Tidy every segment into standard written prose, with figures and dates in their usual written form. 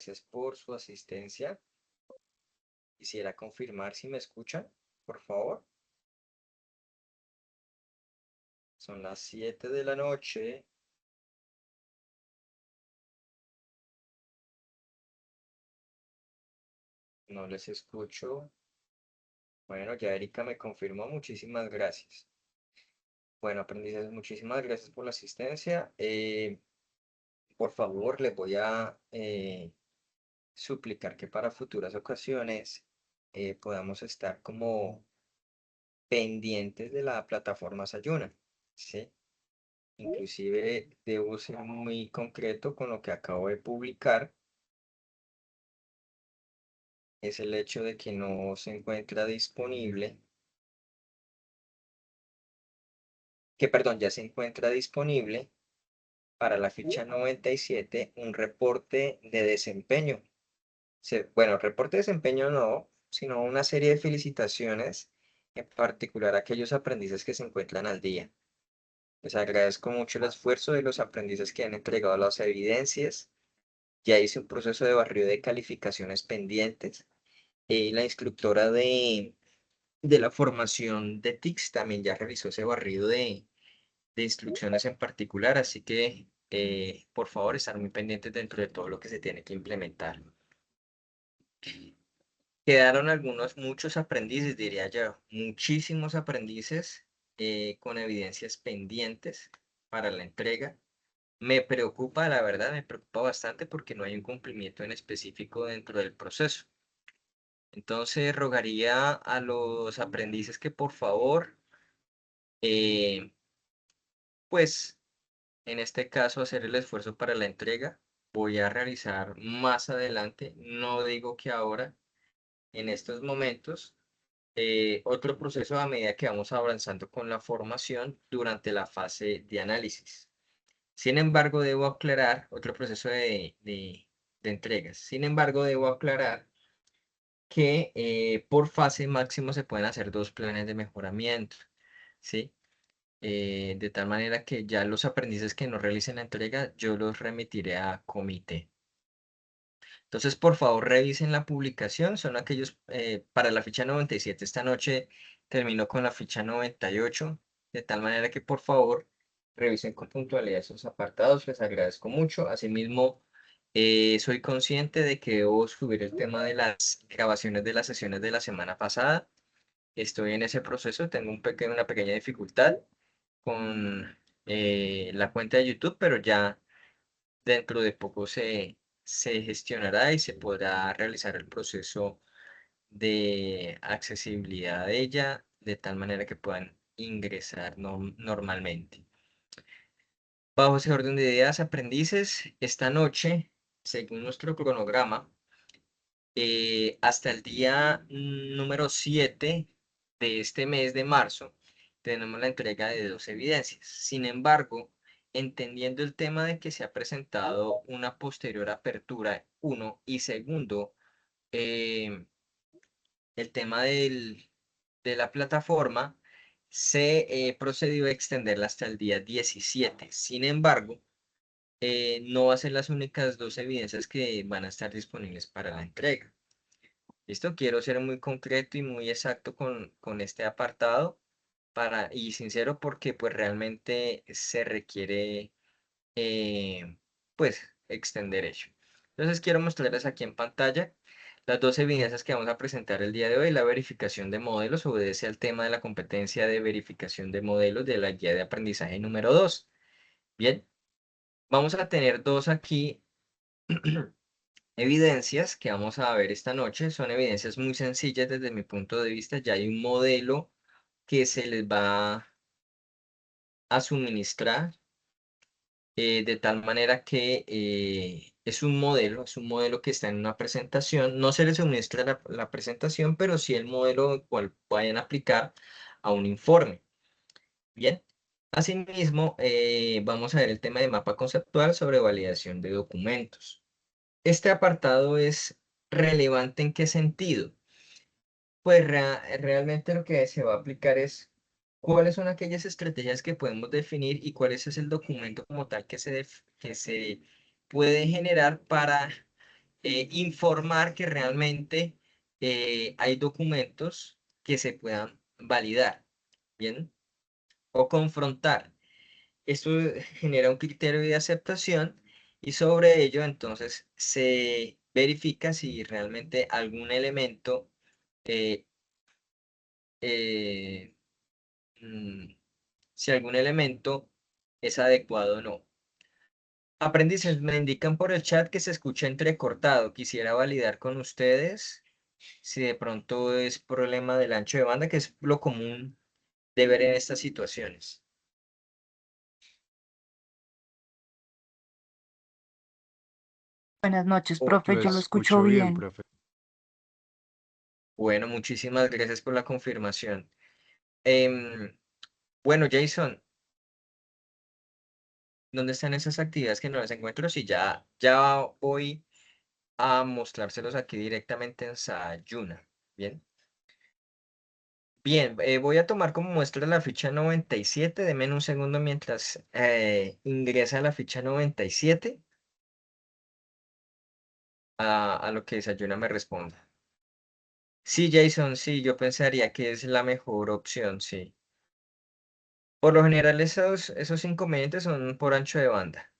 Gracias por su asistencia. Quisiera confirmar si me escuchan, por favor. Son las 7 de la noche. No les escucho. Bueno, ya Erika me confirmó. Muchísimas gracias. Bueno, aprendices, muchísimas gracias por la asistencia. Por favor, les voy a suplicar que para futuras ocasiones podamos estar como pendientes de la plataforma Sayuna, ¿sí? Inclusive debo ser muy concreto con lo que acabo de publicar. Es el hecho de que no se encuentra disponible, que perdón, ya se encuentra disponible para la ficha 97 un reporte de desempeño. Bueno, reporte de desempeño no, sino una serie de felicitaciones, en particular a aquellos aprendices que se encuentran al día. Les agradezco mucho el esfuerzo de los aprendices que han entregado las evidencias. Ya hice un proceso de barrido de calificaciones pendientes. La instructora de la formación de TICS también ya realizó ese barrido de instrucciones en particular, así que por favor estar muy pendientes dentro de todo lo que se tiene que implementar. Quedaron muchos aprendices, diría yo, muchísimos aprendices con evidencias pendientes para la entrega. Me preocupa, la verdad, me preocupa bastante porque no hay un cumplimiento en específico dentro del proceso. Entonces, rogaría a los aprendices que por favor, eh, pues, en este caso, hacer el esfuerzo para la entrega. Voy a realizar más adelante, no digo que ahora, en estos momentos, otro proceso a medida que vamos avanzando con la formación durante la fase de análisis. Sin embargo, debo aclarar otro proceso de entregas. Sin embargo, debo aclarar que por fase máximo se pueden hacer 2 planes de mejoramiento, ¿sí? De tal manera que ya los aprendices que no realicen la entrega, yo los remitiré a comité. Entonces, por favor, revisen la publicación. Son aquellos para la ficha 97. Esta noche terminó con la ficha 98. De tal manera que, por favor, revisen con puntualidad esos apartados. Les agradezco mucho. Asimismo, soy consciente de que debo subir el tema de las grabaciones de las sesiones de la semana pasada. Estoy en ese proceso. Tengo una pequeña dificultad con la cuenta de YouTube, pero ya dentro de poco se gestionará y se podrá realizar el proceso de accesibilidad de ella de tal manera que puedan ingresar normalmente. Bajo ese orden de ideas, aprendices, esta noche, según nuestro cronograma, hasta el día número 7 de este mes de marzo, tenemos la entrega de 2 evidencias. Sin embargo, entendiendo el tema de que se ha presentado una posterior apertura, uno, y segundo, eh, el tema de la plataforma, se procedió a extenderla hasta el día 17. Sin embargo, no va a ser las únicas 2 evidencias que van a estar disponibles para la entrega. Listo, quiero ser muy concreto y muy exacto con este apartado y sincero porque pues realmente se requiere pues extender ello. Entonces quiero mostrarles aquí en pantalla las 2 evidencias que vamos a presentar el día de hoy. La verificación de modelos obedece al tema de la competencia de verificación de modelos de la guía de aprendizaje número 2. Bien, vamos a tener 2 aquí evidencias que vamos a ver esta noche. Son evidencias muy sencillas desde mi punto de vista. Ya hay un modelo que se les va a suministrar de tal manera que es un modelo que está en una presentación. No se les suministra la presentación, pero sí el modelo el cual vayan a aplicar a un informe. Bien. Asimismo, vamos a ver el tema de mapa conceptual sobre validación de documentos. Este apartado es relevante ¿en qué sentido? Pues realmente lo que se va a aplicar es cuáles son aquellas estrategias que podemos definir y cuál es el documento como tal que se puede generar para informar que realmente hay documentos que se puedan validar, ¿bien? O confrontar. Esto genera un criterio de aceptación y sobre ello entonces se verifica si realmente algún elemento eh, eh, mm, si algún elemento es adecuado o no. Aprendices, me indican por el chat que se escucha entrecortado. Quisiera validar con ustedes si de pronto es problema del ancho de banda, que es lo común de ver en estas situaciones. Buenas noches, Oh, profe, Lo yo lo escucho escucho bien, bien. profe. bueno, muchísimas gracias por la confirmación. Em, bueno, Jason, ¿dónde están esas actividades que no las encuentro? Si ya voy a mostrárselos aquí directamente en Sayuna. Bien. Bien, voy a tomar como muestra la ficha 97. Deme un segundo mientras ingresa la ficha 97 a lo que Sayuna me responda. Sí, Jason, sí, yo pensaría que es la mejor opción, sí. Por lo general, esos inconvenientes son por ancho de banda.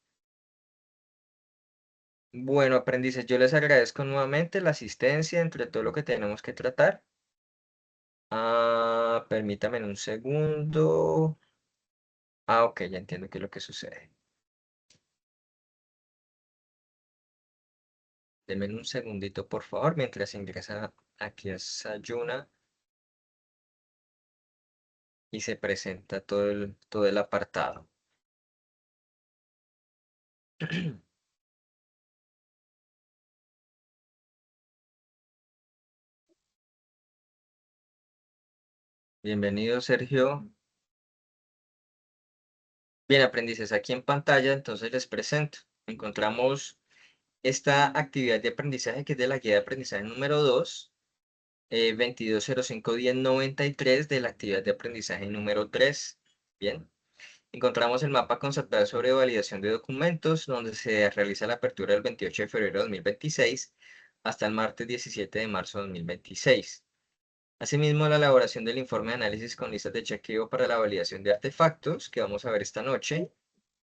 Bueno, aprendices, yo les agradezco nuevamente la asistencia entre todo lo que tenemos que tratar. Permítame un segundo. Ok, ya entiendo qué es lo que sucede. Denme un segundito, por favor, mientras ingresa aquí a Sayuna y se presenta todo el apartado. Bienvenido, Sergio. Bien, aprendices, aquí en pantalla, entonces les presento. Encontramos esta actividad de aprendizaje que es de la guía de aprendizaje número 2, 22051093 de la actividad de aprendizaje número 3. Bien, encontramos el mapa conceptual sobre validación de documentos, donde se realiza la apertura del 28 de febrero de 2026 hasta el martes 17 de marzo de 2026. Asimismo, la elaboración del informe de análisis con listas de chequeo para la validación de artefactos, que vamos a ver esta noche,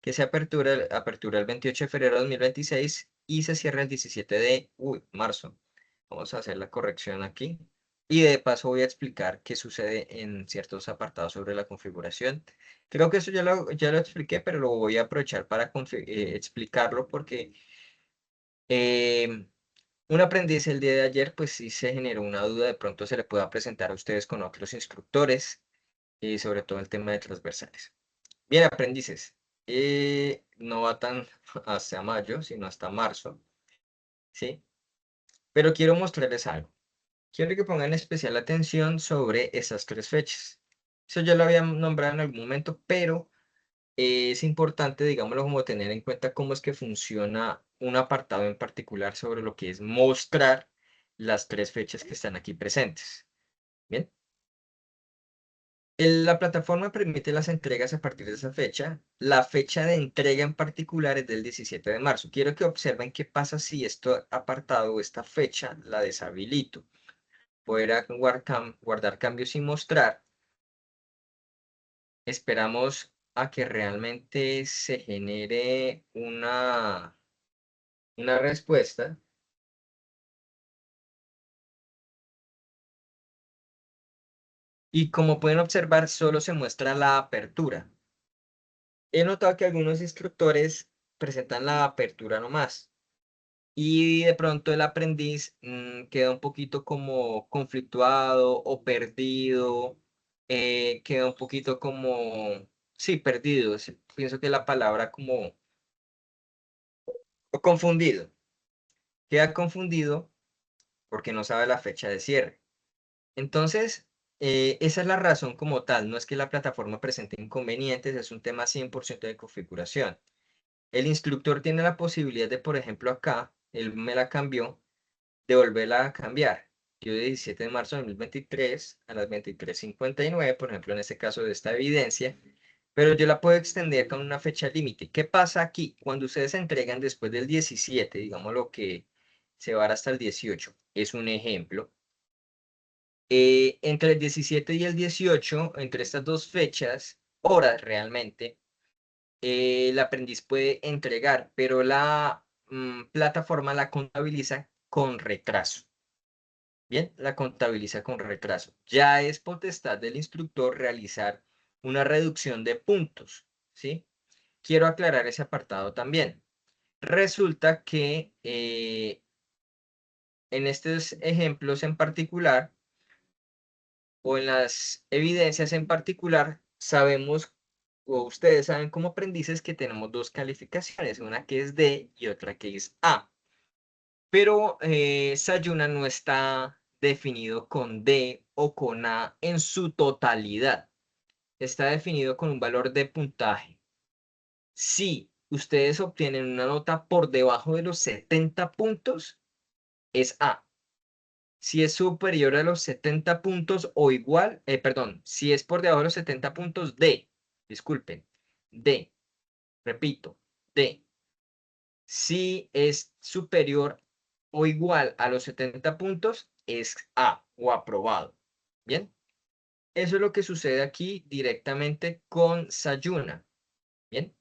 que se apertura el 28 de febrero de 2026 y se cierra el 17 de marzo. Vamos a hacer la corrección aquí. Y de paso voy a explicar qué sucede en ciertos apartados sobre la configuración. Creo que eso ya lo expliqué, pero lo voy a aprovechar para explicarlo porque un aprendiz el día de ayer, pues sí se generó una duda, de pronto se le pueda presentar a ustedes con otros instructores y sobre todo el tema de transversales. Bien, aprendices, no va tan hasta mayo, sino hasta marzo, ¿sí? Pero quiero mostrarles algo. Quiero que pongan especial atención sobre esas tres fechas. Eso ya lo había nombrado en algún momento, pero es importante, digámoslo, como tener en cuenta cómo es que funciona un apartado en particular sobre lo que es mostrar las tres fechas que están aquí presentes. Bien. La plataforma permite las entregas a partir de esa fecha. La fecha de entrega en particular es del 17 de marzo. Quiero que observen qué pasa si esto apartado o esta fecha la deshabilito. Poder guardar cambios y mostrar. Esperamos a que realmente se genere una respuesta. Y como pueden observar, solo se muestra la apertura. He notado que algunos instructores presentan la apertura nomás. Y de pronto el aprendiz queda un poquito como conflictuado o perdido, queda un poquito como, sí, perdido. Pienso que la palabra como, o confundido. Queda confundido porque no sabe la fecha de cierre. Entonces, esa es la razón como tal. No es que la plataforma presente inconvenientes, es un tema 100% de configuración. El instructor tiene la posibilidad de, por ejemplo, acá, él me la cambió, de volverla a cambiar. Yo de 17 de marzo de 2023 a las 23:59, por ejemplo, en este caso de esta evidencia, pero yo la puedo extender con una fecha límite. ¿Qué pasa aquí? Cuando ustedes entregan después del 17, digamos lo que se va hasta el 18. Es un ejemplo. Entre el 17 y el 18, entre estas dos fechas, horas realmente, el aprendiz puede entregar, pero la plataforma la contabiliza con retraso. Bien, la contabiliza con retraso. Ya es potestad del instructor realizar una reducción de puntos, ¿sí? Quiero aclarar ese apartado también. Resulta que en estos ejemplos en particular, o en las evidencias en particular, sabemos, o ustedes saben como aprendices que tenemos dos calificaciones, una que es D y otra que es A. Pero Sayuna no está definido con D o con A en su totalidad. Está definido con un valor de puntaje. Si ustedes obtienen una nota por debajo de los 70 puntos, es A. Si es superior a los 70 puntos o igual, perdón, si es por debajo de los 70 puntos, D. Disculpen, D. Repito, D. Si es superior o igual a los 70 puntos, es A o aprobado. Bien, eso es lo que sucede aquí directamente con Sayuna. Bien,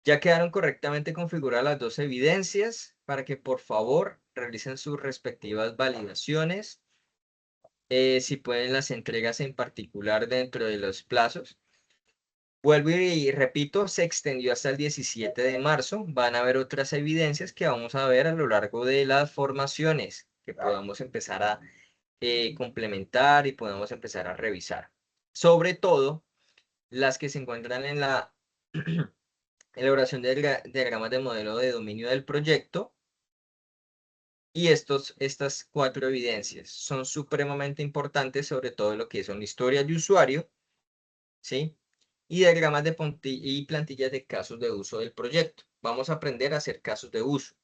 ya quedaron correctamente configuradas las dos evidencias para que por favor realicen sus respectivas validaciones. Si pueden las entregas en particular dentro de los plazos. Vuelvo y repito, se extendió hasta el 17 de marzo. Van a haber otras evidencias que vamos a ver a lo largo de las formaciones que podamos empezar a complementar y podamos empezar a revisar. Sobre todo, las que se encuentran en la elaboración de diagramas de modelo de dominio del proyecto. Y estas cuatro evidencias son supremamente importantes, sobre todo lo que son historias de usuario, ¿sí? Y diagramas de y plantillas de casos de uso del proyecto. Vamos a aprender a hacer casos de uso.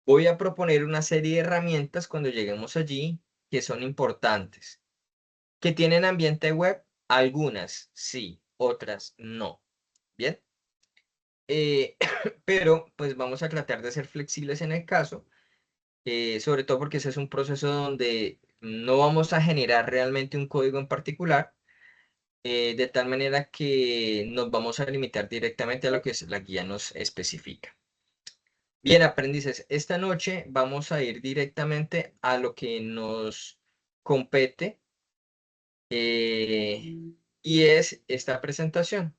Voy a proponer una serie de herramientas cuando lleguemos allí que son importantes. ¿Que tienen ambiente web? Algunas sí, otras no. Bien. Pero pues vamos a tratar de ser flexibles en el caso, sobre todo porque ese es un proceso donde no vamos a generar realmente un código en particular, de tal manera que nos vamos a limitar directamente a lo que la guía nos especifica. Bien, aprendices, esta noche vamos a ir directamente a lo que nos compete, y es esta presentación.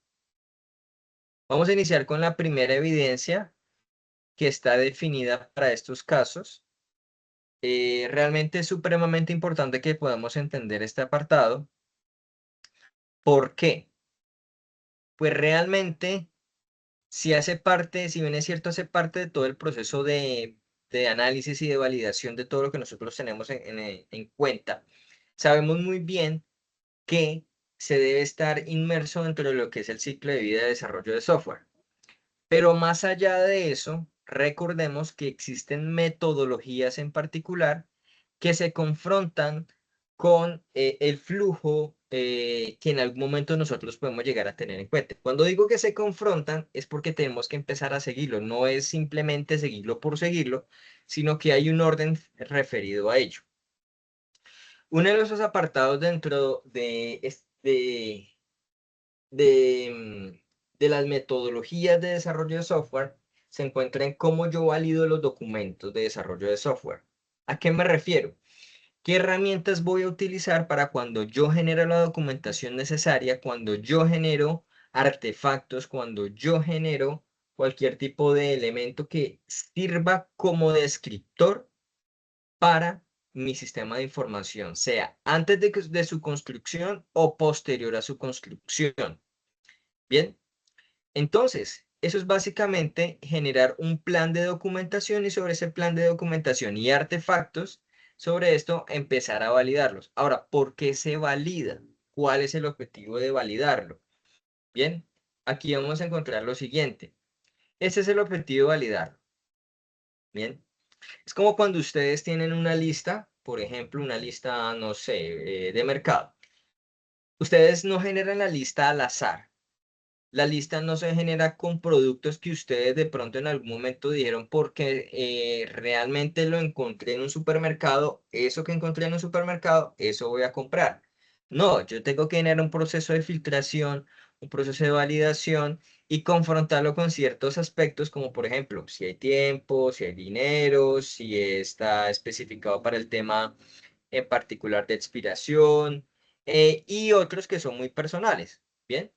Vamos a iniciar con la primera evidencia que está definida para estos casos. Realmente es supremamente importante que podamos entender este apartado. ¿Por qué? Pues realmente, si hace parte, si bien es cierto, hace parte de todo el proceso de análisis y de validación de todo lo que nosotros tenemos en cuenta, sabemos muy bien que se debe estar inmerso dentro de lo que es el ciclo de vida de desarrollo de software. Pero más allá de eso, recordemos que existen metodologías en particular que se confrontan con el flujo que en algún momento nosotros podemos llegar a tener en cuenta. Cuando digo que se confrontan es porque tenemos que empezar a seguirlo, no es simplemente seguirlo por seguirlo, sino que hay un orden referido a ello. Uno de esos apartados dentro de las metodologías de desarrollo de software se encuentra en cómo yo valido los documentos de desarrollo de software. ¿A qué me refiero? ¿Qué herramientas voy a utilizar para cuando yo genero la documentación necesaria, cuando yo genero artefactos, cuando yo genero cualquier tipo de elemento que sirva como descriptor para mi sistema de información, sea antes de su construcción o posterior a su construcción? Bien, entonces, eso es básicamente generar un plan de documentación y sobre ese plan de documentación y artefactos, sobre esto empezar a validarlos. Ahora, ¿por qué se valida? ¿Cuál es el objetivo de validarlo? Bien, aquí vamos a encontrar lo siguiente. Ese es el objetivo de validarlo. Bien, es como cuando ustedes tienen una lista, por ejemplo, una lista, no sé, de mercado. Ustedes no generan la lista al azar. La lista no se genera con productos que ustedes de pronto en algún momento dijeron porque realmente lo encontré en un supermercado, eso que encontré en un supermercado, eso voy a comprar. No, yo tengo que generar un proceso de filtración, un proceso de validación y confrontarlo con ciertos aspectos como por ejemplo, si hay tiempo, si hay dinero, si está especificado para el tema en particular de expiración y otros que son muy personales. Bien.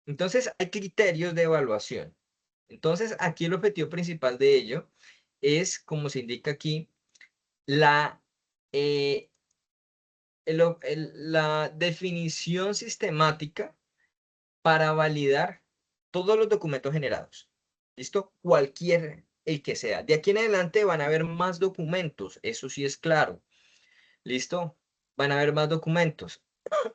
Entonces, hay criterios de evaluación. Entonces, aquí el objetivo principal de ello es, como se indica aquí, la, eh, la definición sistemática para validar todos los documentos generados. ¿Listo? Cualquier el que sea. De aquí en adelante van a haber más documentos, eso sí es claro. ¿Listo? Van a haber más documentos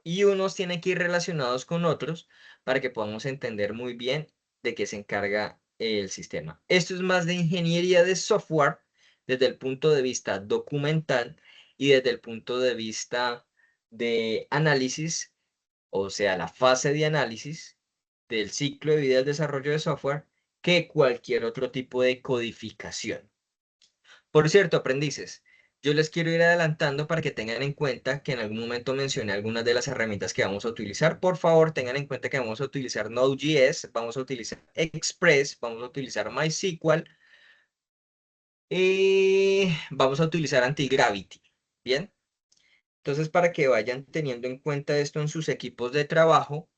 y unos tienen que ir relacionados con otros para que podamos entender muy bien de qué se encarga el sistema. Esto es más de ingeniería de software desde el punto de vista documental y desde el punto de vista de análisis, o sea, la fase de análisis del ciclo de vida del desarrollo de software, que cualquier otro tipo de codificación. Por cierto, aprendices, yo les quiero ir adelantando para que tengan en cuenta que en algún momento mencioné algunas de las herramientas que vamos a utilizar. Por favor, tengan en cuenta que vamos a utilizar Node.js, vamos a utilizar Express, vamos a utilizar MySQL y vamos a utilizar Antigravity. Bien, entonces para que vayan teniendo en cuenta esto en sus equipos de trabajo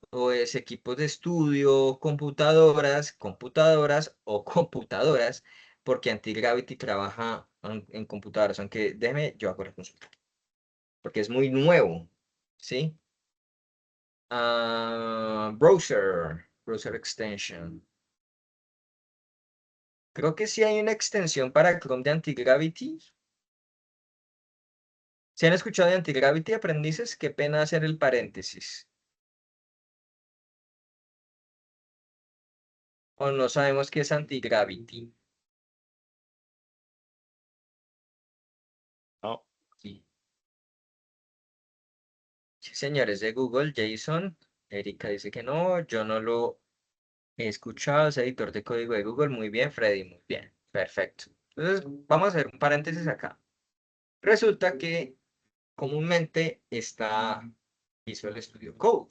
o es equipos de estudio, computadoras o computadoras, porque Antigravity trabaja en computadoras, aunque déjeme, yo hago la consulta, porque es muy nuevo, ¿sí? Browser extension. Creo que sí hay una extensión para Chrome de Antigravity. ¿Se han escuchado de Antigravity, aprendices? Qué pena hacer el paréntesis. O no sabemos qué es Antigravity. No. Sí. Sí, señores de Google, Jason. Erika dice que no, yo no lo he escuchado, es editor de código de Google. Muy bien, Freddy, muy bien. Perfecto. Entonces, vamos a hacer un paréntesis acá. Resulta que comúnmente está Visual Studio Code.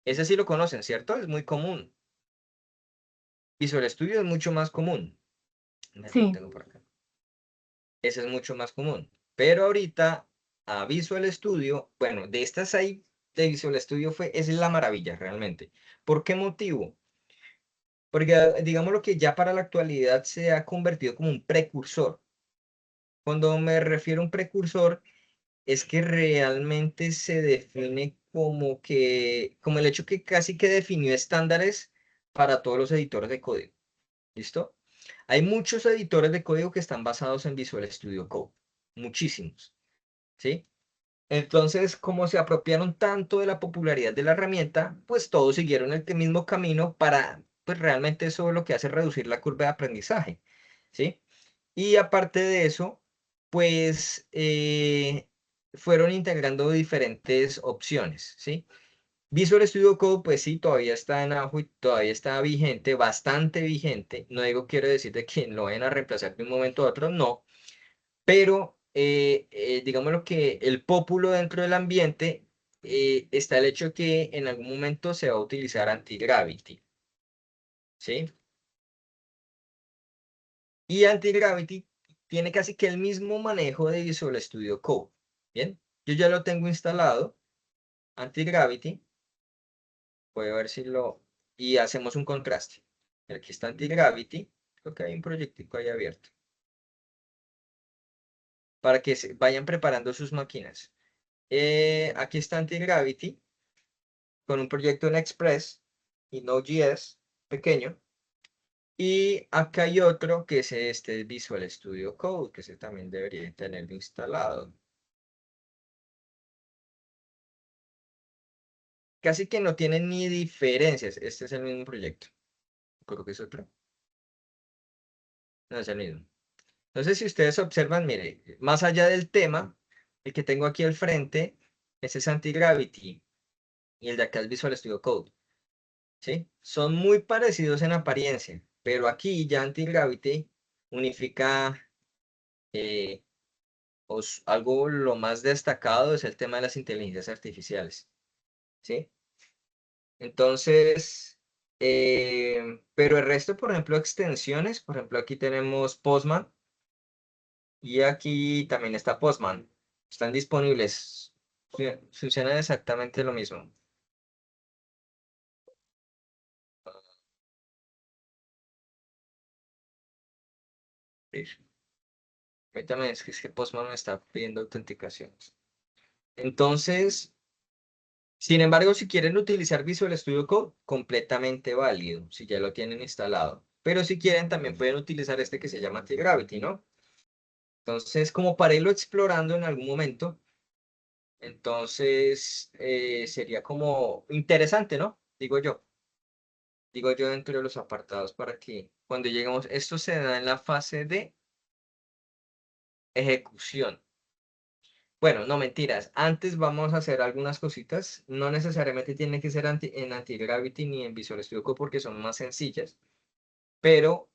Ese sí lo conocen, ¿cierto? Es muy común. Visual Studio es mucho más común. Lo Sí, tengo por acá. Ese es mucho más común. Pero ahorita a Visual Studio, bueno, de estas hay, de Visual Studio es la maravilla realmente. ¿Por qué motivo? Porque digamos lo que ya para la actualidad se ha convertido como un precursor. Cuando me refiero a un precursor, es que realmente se define como que, como el hecho que casi que definió estándares para todos los editores de código. ¿Listo? Hay muchos editores de código que están basados en Visual Studio Code. Muchísimos. ¿Sí? Entonces, como se apropiaron tanto de la popularidad de la herramienta, pues todos siguieron el mismo camino para, pues realmente eso es lo que hace reducir la curva de aprendizaje, ¿sí? Y aparte de eso, pues fueron integrando diferentes opciones, ¿sí? Visual Studio Code, pues sí, todavía está en auge, todavía está vigente, bastante vigente. No digo, quiero decir de que lo vayan a reemplazar de un momento a otro, no, pero digamos lo que el pópulo dentro del ambiente está el hecho que en algún momento se va a utilizar anti-gravity, ¿sí? Y anti-gravity tiene casi que el mismo manejo de Visual Studio Code, ¿bien? Yo ya lo tengo instalado, anti-gravity, voy a ver si lo... y hacemos un contraste. Aquí está anti-gravity, creo que hay un proyectico ahí abierto, para que se vayan preparando sus máquinas. Aquí está anti-gravity, con un proyecto en Express y Node.js pequeño. Y acá hay otro que es este Visual Studio Code, que ese también debería tenerlo instalado. Casi que no tienen ni diferencias. Este es el mismo proyecto. Creo que es otro. No es el mismo. Entonces, si ustedes observan, mire, más allá del tema, el que tengo aquí al frente, ese es Anti-Gravity y el de acá es Visual Studio Code. ¿sí? Son muy parecidos en apariencia, pero aquí ya Anti-Gravity unifica eh, algo lo más destacado es el tema de las inteligencias artificiales, ¿sí? Entonces, pero el resto, por ejemplo, extensiones, por ejemplo, aquí tenemos Postman y aquí también está Postman. Están disponibles. Funcionan exactamente lo mismo. Permítame, es que Postman me está pidiendo autenticaciones. Entonces, sin embargo, si quieren utilizar Visual Studio Code, completamente válido, si ya lo tienen instalado. Pero si quieren, también pueden utilizar este que se llama Anti-Gravity, ¿no? Entonces, como para irlo explorando en algún momento, entonces sería como interesante, ¿no? Digo yo dentro de los apartados para que cuando lleguemos, esto se da en la fase de ejecución. Bueno, no mentiras. Antes vamos a hacer algunas cositas. No necesariamente tiene que ser en Anti-Gravity ni en Visual Studio Code porque son más sencillas. Pero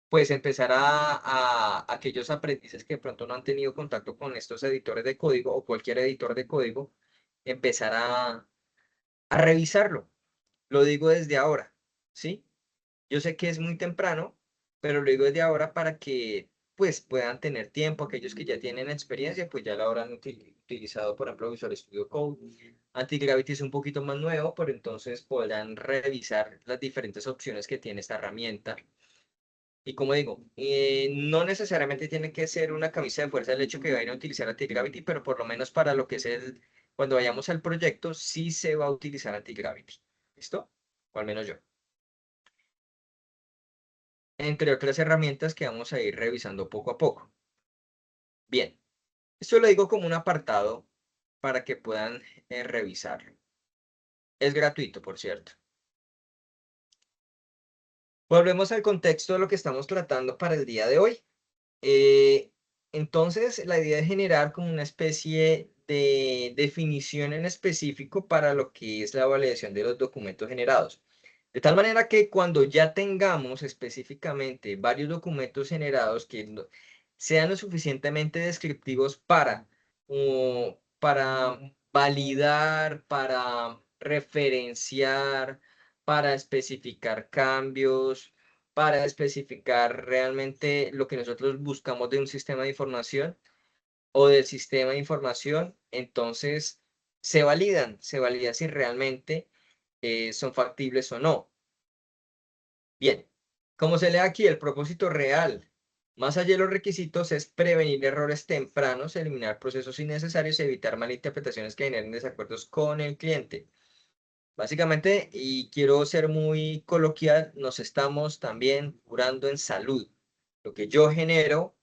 pues empezar a aquellos aprendices que de pronto no han tenido contacto con estos editores de código o cualquier editor de código, empezar a revisarlo. Lo digo desde ahora, ¿sí? Yo sé que es muy temprano, pero lo digo desde ahora para que pues puedan tener tiempo. Aquellos que ya tienen experiencia, pues ya lo habrán utilizado, por ejemplo, Visual Studio Code. Anti-Gravity es un poquito más nuevo, pero entonces podrán revisar las diferentes opciones que tiene esta herramienta. Y como digo, no necesariamente tiene que ser una camisa de fuerza el hecho que vayan a utilizar Anti-Gravity, pero por lo menos para lo que es cuando vayamos al proyecto, sí se va a utilizar Anti-Gravity. ¿Listo? O al menos yo. Entre otras herramientas que vamos a ir revisando poco a poco. Bien, esto lo digo como un apartado para que puedan revisarlo. Es gratuito, por cierto. Volvemos al contexto de lo que estamos tratando para el día de hoy. Eh, entonces, la idea es generar como una especie de definición en específico para lo que es la validación de los documentos generados. De tal manera que cuando ya tengamos específicamente varios documentos generados que sean lo suficientemente descriptivos para validar, para referenciar, para especificar cambios, para especificar realmente lo que nosotros buscamos de un sistema de información o del sistema de información, entonces se valida si realmente son factibles o no. Bien, como se lee aquí, el propósito real, más allá de los requisitos, es prevenir errores tempranos, eliminar procesos innecesarios y evitar malinterpretaciones que generen desacuerdos con el cliente. Básicamente, y quiero ser muy coloquial, nos estamos también curando en salud. Lo que yo genero,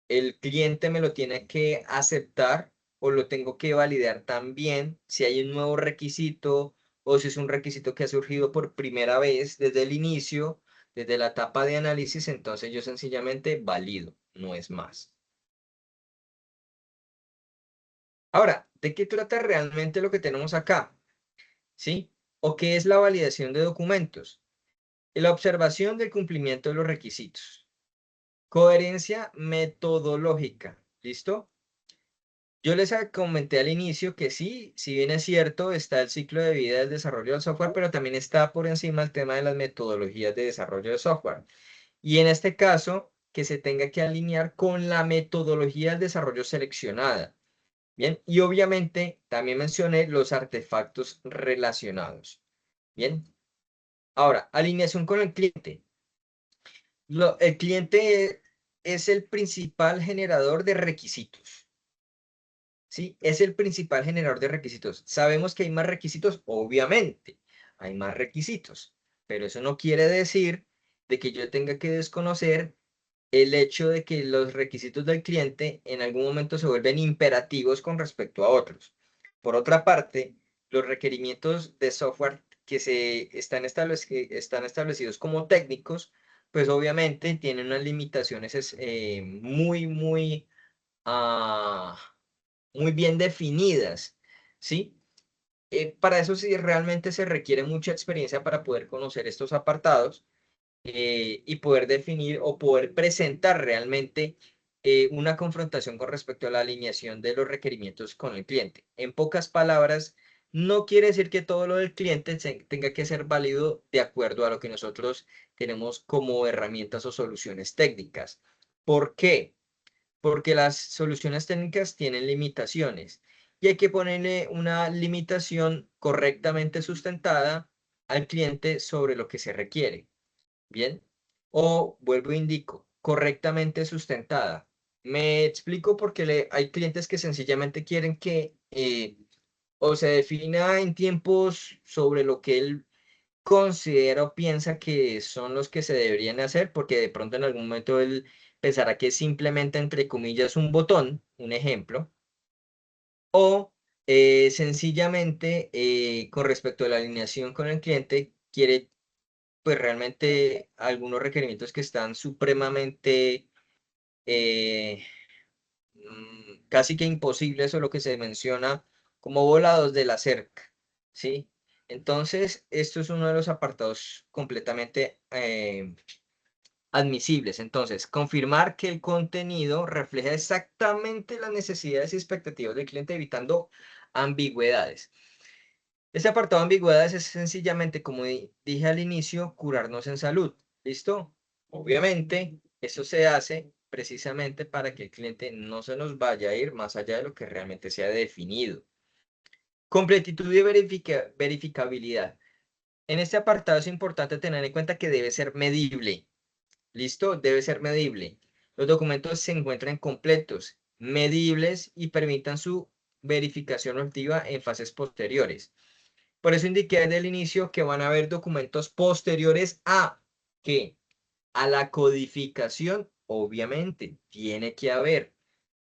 el cliente me lo tiene que aceptar o lo tengo que validar también si hay un nuevo requisito o si es un requisito que ha surgido por primera vez desde el inicio, desde la etapa de análisis, entonces yo sencillamente valido, no es más. Ahora, ¿de qué trata realmente lo que tenemos acá? ¿Sí? ¿O qué es la validación de documentos? La observación del cumplimiento de los requisitos. Coherencia metodológica. ¿Listo? Yo les comenté al inicio que sí, si bien es cierto, está el ciclo de vida del desarrollo del software, pero también está por encima el tema de las metodologías de desarrollo de software. Y en este caso, que se tenga que alinear con la metodología del desarrollo seleccionada. Bien, y obviamente también mencioné los artefactos relacionados. Bien, ahora, alineación con el cliente. El cliente es el principal generador de requisitos. ¿Sí? Es el principal generador de requisitos. ¿Sabemos que hay más requisitos? Obviamente, hay más requisitos, pero eso no quiere decir de que yo tenga que desconocer el hecho de que los requisitos del cliente en algún momento se vuelven imperativos con respecto a otros. Por otra parte, los requerimientos de software que están establecidos como técnicos, pues obviamente tienen unas limitaciones muy, muy bien definidas, ¿sí? Para eso sí realmente se requiere mucha experiencia para poder conocer estos apartados y poder definir o poder presentar realmente una confrontación con respecto a la alineación de los requerimientos con el cliente. En pocas palabras, no quiere decir que todo lo del cliente tenga que ser válido de acuerdo a lo que nosotros tenemos como herramientas o soluciones técnicas. ¿Por qué? Porque las soluciones técnicas tienen limitaciones y hay que ponerle una limitación correctamente sustentada al cliente sobre lo que se requiere. Bien, o vuelvo e indico, correctamente sustentada. Me explico porque hay clientes que sencillamente quieren que o se defina en tiempos sobre lo que él considera o piensa que son los que se deberían hacer, porque de pronto en algún momento él pensará que es simplemente, entre comillas, un botón, un ejemplo, o sencillamente con respecto a la alineación con el cliente, quiere pues realmente algunos requerimientos que están supremamente eh, casi que imposibles o lo que se menciona como volados de la cerca, ¿sí? Entonces, esto es uno de los apartados completamente admisibles. Entonces, confirmar que el contenido refleja exactamente las necesidades y expectativas del cliente, evitando ambigüedades. Este apartado de ambigüedades es sencillamente, como dije al inicio, curarnos en salud. ¿Listo? Obviamente, eso se hace precisamente para que el cliente no se nos vaya a ir más allá de lo que realmente se ha definido. Completitud y verificabilidad. En este apartado es importante tener en cuenta que debe ser medible. ¿Listo? Debe ser medible. Los documentos se encuentran completos, medibles y permitan su verificación activa en fases posteriores. Por eso indiqué desde el inicio que van a haber documentos posteriores a ¿qué? A la codificación, obviamente, tiene que haber,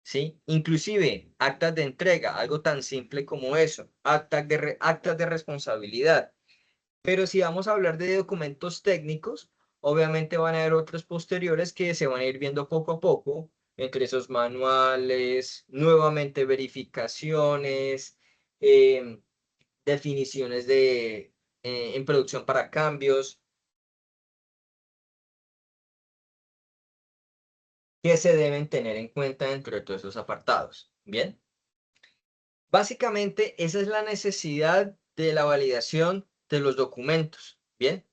¿sí? Inclusive actas de entrega, algo tan simple como eso, actas de responsabilidad. Pero si vamos a hablar de documentos técnicos, obviamente van a haber otros posteriores que se van a ir viendo poco a poco, entre esos manuales, nuevamente verificaciones, em, definiciones en producción para cambios que se deben tener en cuenta dentro de todos esos apartados. Bien, básicamente esa es la necesidad de la validación de los documentos. Bien,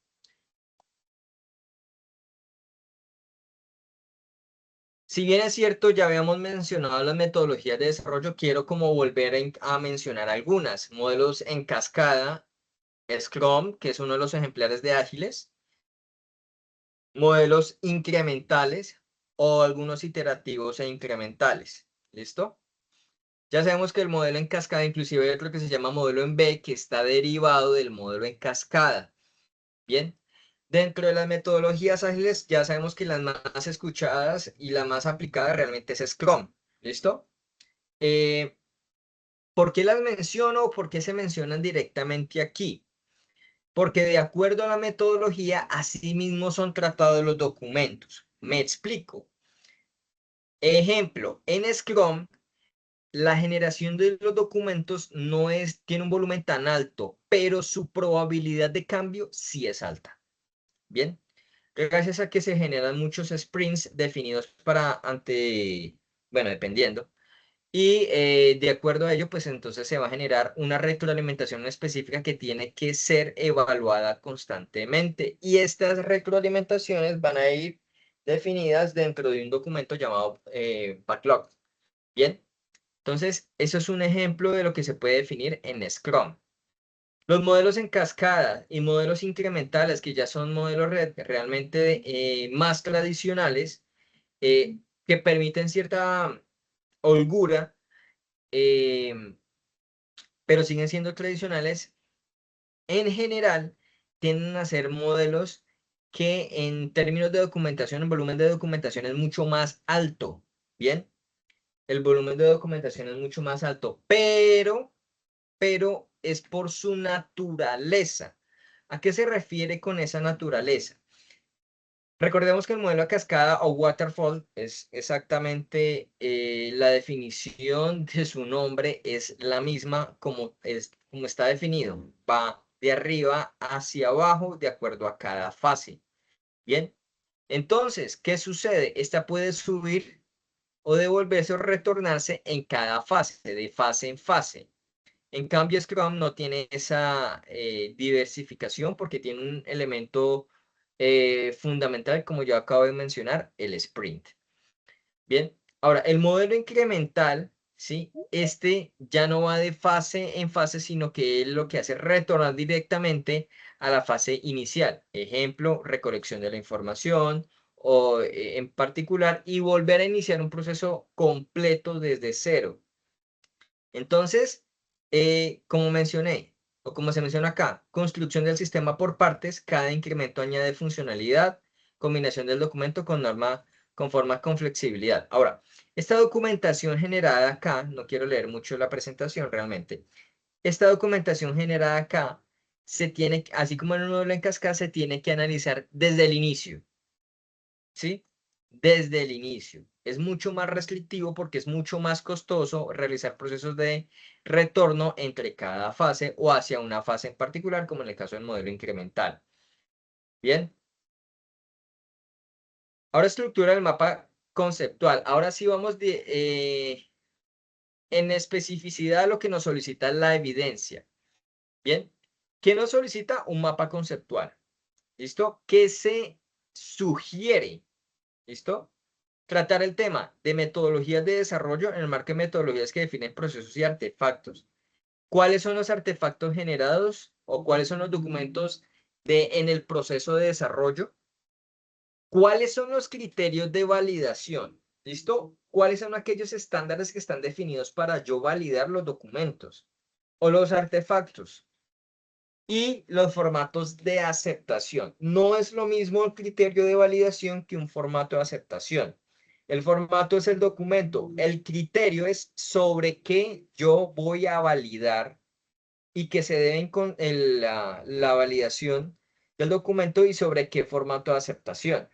si bien es cierto, ya habíamos mencionado las metodologías de desarrollo, quiero como volver a mencionar algunas. Modelos en cascada, Scrum, que es uno de los ejemplares de ágiles, modelos incrementales o algunos iterativos e incrementales. ¿Listo? Ya sabemos que el modelo en cascada, inclusive hay otro que se llama modelo en B, que está derivado del modelo en cascada. Bien, dentro de las metodologías ágiles, ya sabemos que las más escuchadas y la más aplicada realmente es Scrum. ¿Listo? Eh, ¿Por qué las menciono o por qué se mencionan directamente aquí? Porque de acuerdo a la metodología, así mismo son tratados los documentos. Me explico. Ejemplo, en Scrum la generación de los documentos tiene un volumen tan alto, pero su probabilidad de cambio sí es alta. Bien, gracias a que se generan muchos sprints definidos bueno, dependiendo. Y de acuerdo a ello, pues entonces se va a generar una retroalimentación específica que tiene que ser evaluada constantemente. Y estas retroalimentaciones van a ir definidas dentro de un documento llamado backlog. Bien. Entonces, eso es un ejemplo de lo que se puede definir en Scrum. Los modelos en cascada y modelos incrementales, que ya son modelos realmente más tradicionales, que permiten cierta holgura, eh, pero siguen siendo tradicionales, en general tienden a ser modelos que en términos de documentación, el volumen de documentación es mucho más alto. Bien, el volumen de documentación es mucho más alto, pero es por su naturaleza. ¿A qué se refiere con esa naturaleza? Recordemos que el modelo a cascada o waterfall es exactamente la definición de su nombre, es la misma como como está definido, va de arriba hacia abajo de acuerdo a cada fase. Bien, entonces, ¿qué sucede? Esta puede subir o devolverse o retornarse en cada fase, de fase en fase. En cambio, Scrum no tiene esa diversificación porque tiene un elemento fundamental, como yo acabo de mencionar, el sprint. Bien, ahora, el modelo incremental, ¿sí? Este ya no va de fase en fase, sino que él lo que hace es retornar directamente a la fase inicial. Ejemplo, recolección de la información o en particular, y volver a iniciar un proceso completo desde cero. Entonces, como mencioné, o como se menciona acá, construcción del sistema por partes, cada incremento añade funcionalidad, combinación del documento con norma, con forma con flexibilidad. Ahora, esta documentación generada acá, no quiero leer mucho la presentación realmente, esta documentación generada acá se tiene, así como en un modelo en cascada, se tiene que analizar desde el inicio. ¿Sí? Desde el inicio. Es mucho más restrictivo porque es mucho más costoso realizar procesos de retorno entre cada fase o hacia una fase en particular, como en el caso del modelo incremental. Bien. Ahora estructura del mapa conceptual. Ahora sí vamos en especificidad a lo que nos solicita la evidencia. Bien. ¿Qué nos solicita? Un mapa conceptual. ¿Listo? ¿Qué se sugiere? ¿Listo? Tratar el tema de metodologías de desarrollo en el marco de metodologías que definen procesos y artefactos. ¿Cuáles son los artefactos generados o cuáles son los documentos en el proceso de desarrollo? ¿Cuáles son los criterios de validación? ¿Listo? ¿Cuáles son aquellos estándares que están definidos para yo validar los documentos o los artefactos? Y los formatos de aceptación. No es lo mismo el criterio de validación que un formato de aceptación. El formato es el documento. El criterio es sobre qué yo voy a validar y que se deben con la validación del documento y sobre qué formato de aceptación.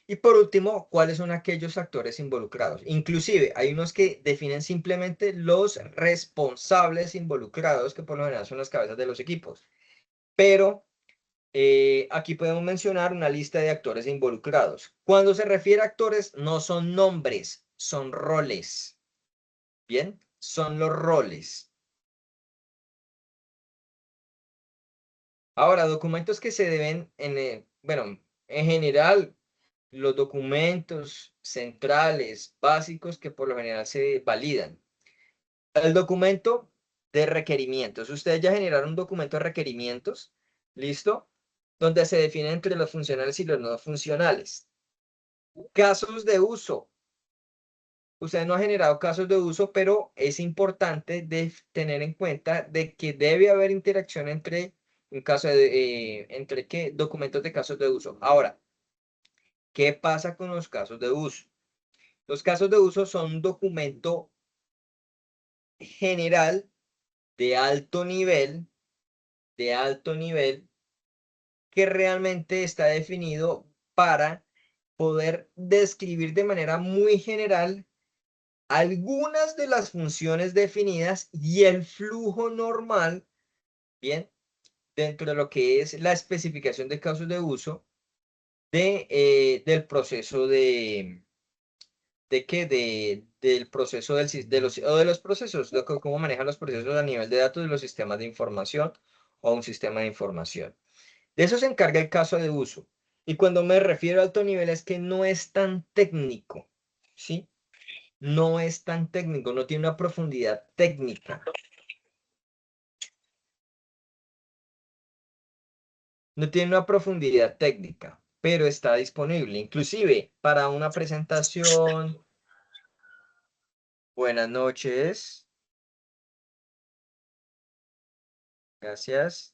Y por último, ¿cuáles son aquellos actores involucrados? Inclusive, hay unos que definen simplemente los responsables involucrados, que por lo general son las cabezas de los equipos. Pero aquí podemos mencionar una lista de actores involucrados. Cuando se refiere a actores, no son nombres, son roles. ¿Bien? Son los roles. Ahora, documentos que se deben, bueno, en general, los documentos centrales, básicos, que por lo general se validan. El documento de requerimientos. Ustedes ya generaron un documento de requerimientos, ¿listo? Donde se define entre los funcionales y los no funcionales. Casos de uso. Usted no ha generado casos de uso, pero es importante tener en cuenta de que debe haber interacción entre un caso entre qué documentos de casos de uso. Ahora, ¿qué pasa con los casos de uso? Los casos de uso son un documento general de alto nivel, que realmente está definido para poder describir de manera muy general algunas de las funciones definidas y el flujo normal, bien, dentro de lo que es la especificación de casos de uso del proceso del proceso o de los procesos, cómo manejan los procesos a nivel de datos de los sistemas de información o un sistema de información. De eso se encarga el caso de uso. Y cuando me refiero a alto nivel es que no es tan técnico, ¿sí? No es tan técnico, no tiene una profundidad técnica. No tiene una profundidad técnica, pero está disponible, inclusive para una presentación. Buenas noches, gracias.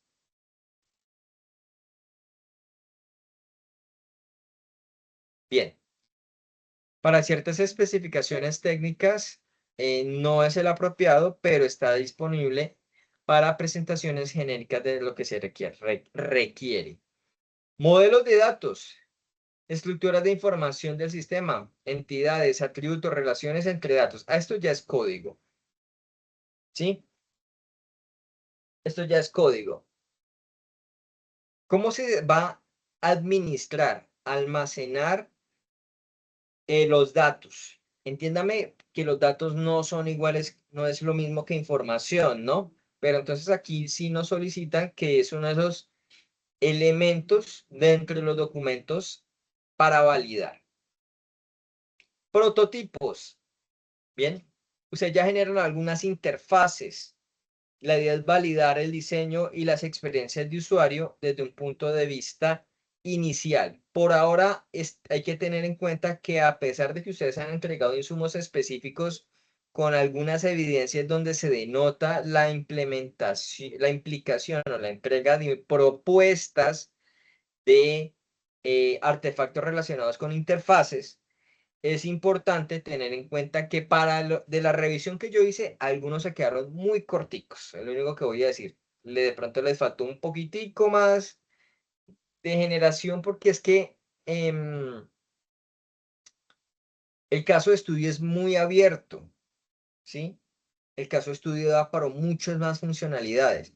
Bien, para ciertas especificaciones técnicas no es el apropiado, pero está disponible para presentaciones genéricas de lo que se requiere. Modelos de datos, estructuras de información del sistema, entidades, atributos, relaciones entre datos. Esto ya es código, ¿sí? Esto ya es código. ¿Cómo se va a administrar, almacenar los datos? Entiéndame que los datos no son iguales, no es lo mismo que información, ¿no? Pero entonces aquí sí nos solicitan que es uno de esos elementos dentro de los documentos para validar. Prototipos. Bien, ustedes ya generaron algunas interfaces. La idea es validar el diseño y las experiencias de usuario desde un punto de vista inicial. Por ahora hay que tener en cuenta que a pesar de que ustedes han entregado insumos específicos con algunas evidencias donde se denota la implementación, la implicación o la entrega de propuestas de artefactos relacionados con interfaces, es importante tener en cuenta que de la revisión que yo hice, algunos se quedaron muy corticos. Es lo único que voy a decir. De pronto les faltó un poquitico más de generación porque es que el caso de estudio es muy abierto, ¿sí? El caso de estudio da para muchas más funcionalidades.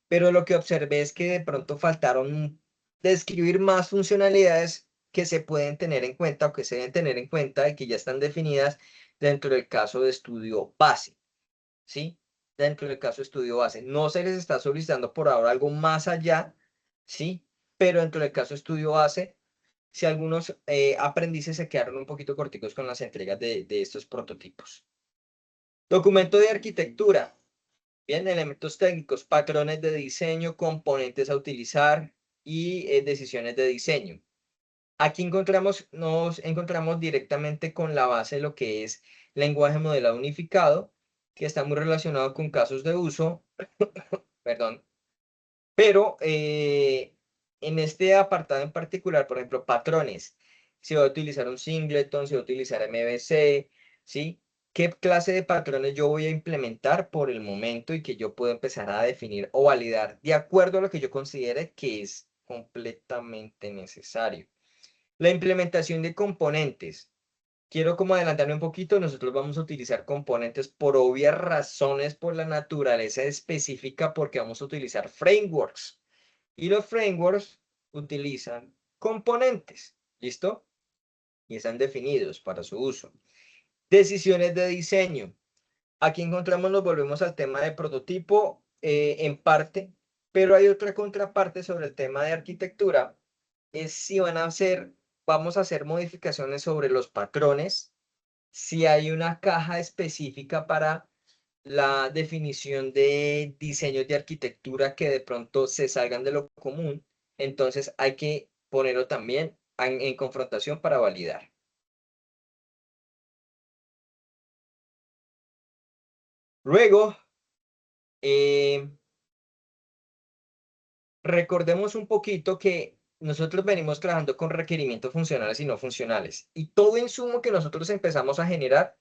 Pero lo que observé es que de pronto faltaron describir más funcionalidades que se pueden tener en cuenta o que se deben tener en cuenta y que ya están definidas dentro del caso de estudio base, ¿sí? Dentro del caso de estudio base. No se les está solicitando por ahora algo más allá, ¿sí? Pero dentro del caso de estudio base, si algunos aprendices se quedaron un poquito corticos con las entregas de estos prototipos. Documento de arquitectura. Bien, elementos técnicos, patrones de diseño, componentes a utilizar y decisiones de diseño. Aquí nos encontramos directamente con la base de lo que es lenguaje modelado unificado, que está muy relacionado con casos de uso, perdón, pero en este apartado en particular, por ejemplo, patrones, se va a utilizar un singleton, se va a utilizar MVC, ¿sí? ¿Qué clase de patrones yo voy a implementar por el momento y que yo puedo empezar a definir o validar de acuerdo a lo que yo considere que es completamente necesario? La implementación de componentes. Quiero como adelantarme un poquito, nosotros vamos a utilizar componentes por obvias razones, por la naturaleza específica, porque vamos a utilizar frameworks. Y los frameworks utilizan componentes, ¿listo? Y están definidos para su uso. Decisiones de diseño. Aquí encontramos, nos volvemos al tema de prototipo en parte, pero hay otra contraparte sobre el tema de arquitectura, es si vamos a hacer modificaciones sobre los patrones, si hay una caja específica para la definición de diseños de arquitectura que de pronto se salgan de lo común, entonces hay que ponerlo también en confrontación para validar. Luego, eh, recordemos un poquito que nosotros venimos trabajando con requerimientos funcionales y no funcionales, y todo insumo que nosotros empezamos a generar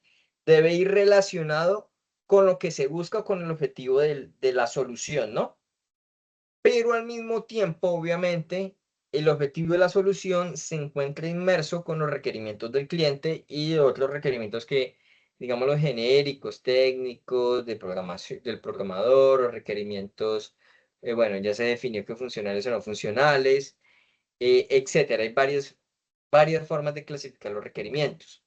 debe ir relacionado con lo que se busca, con el objetivo de la solución, ¿no? Pero al mismo tiempo, obviamente, el objetivo de la solución se encuentra inmerso con los requerimientos del cliente y de otros requerimientos que, digamos, los genéricos, técnicos, de programación, del programador, los requerimientos, bueno, ya se definió que funcionales o no funcionales, etcétera. Hay varias formas de clasificar los requerimientos.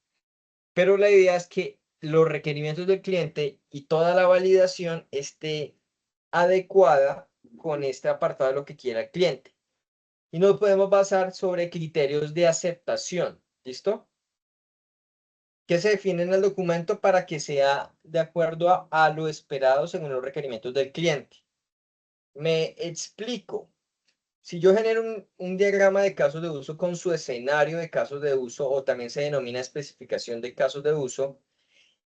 Pero la idea es que los requerimientos del cliente y toda la validación esté adecuada con este apartado de lo que quiera el cliente. Y nos podemos basar sobre criterios de aceptación. ¿Listo? Que se define en el documento para que sea de acuerdo a lo esperado según los requerimientos del cliente. Me explico. Si yo genero un diagrama de casos de uso con su escenario de casos de uso, o también se denomina especificación de casos de uso,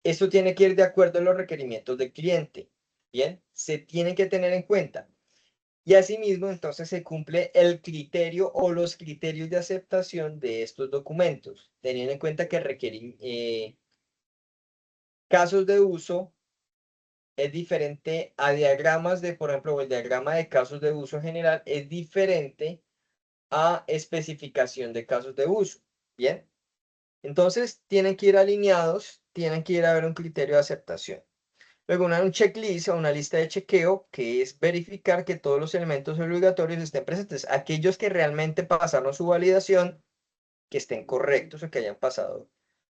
esto tiene que ir de acuerdo a los requerimientos del cliente. Bien, se tiene que tener en cuenta. Y asimismo, entonces se cumple el criterio o los criterios de aceptación de estos documentos, teniendo en cuenta que requieren casos de uso es diferente a diagramas de, por ejemplo, el diagrama de casos de uso general es diferente a especificación de casos de uso. Bien, entonces tienen que ir alineados, tienen que ir a ver un criterio de aceptación. Luego un checklist o una lista de chequeo, que es verificar que todos los elementos obligatorios estén presentes. Aquellos que realmente pasaron su validación, que estén correctos o que hayan pasado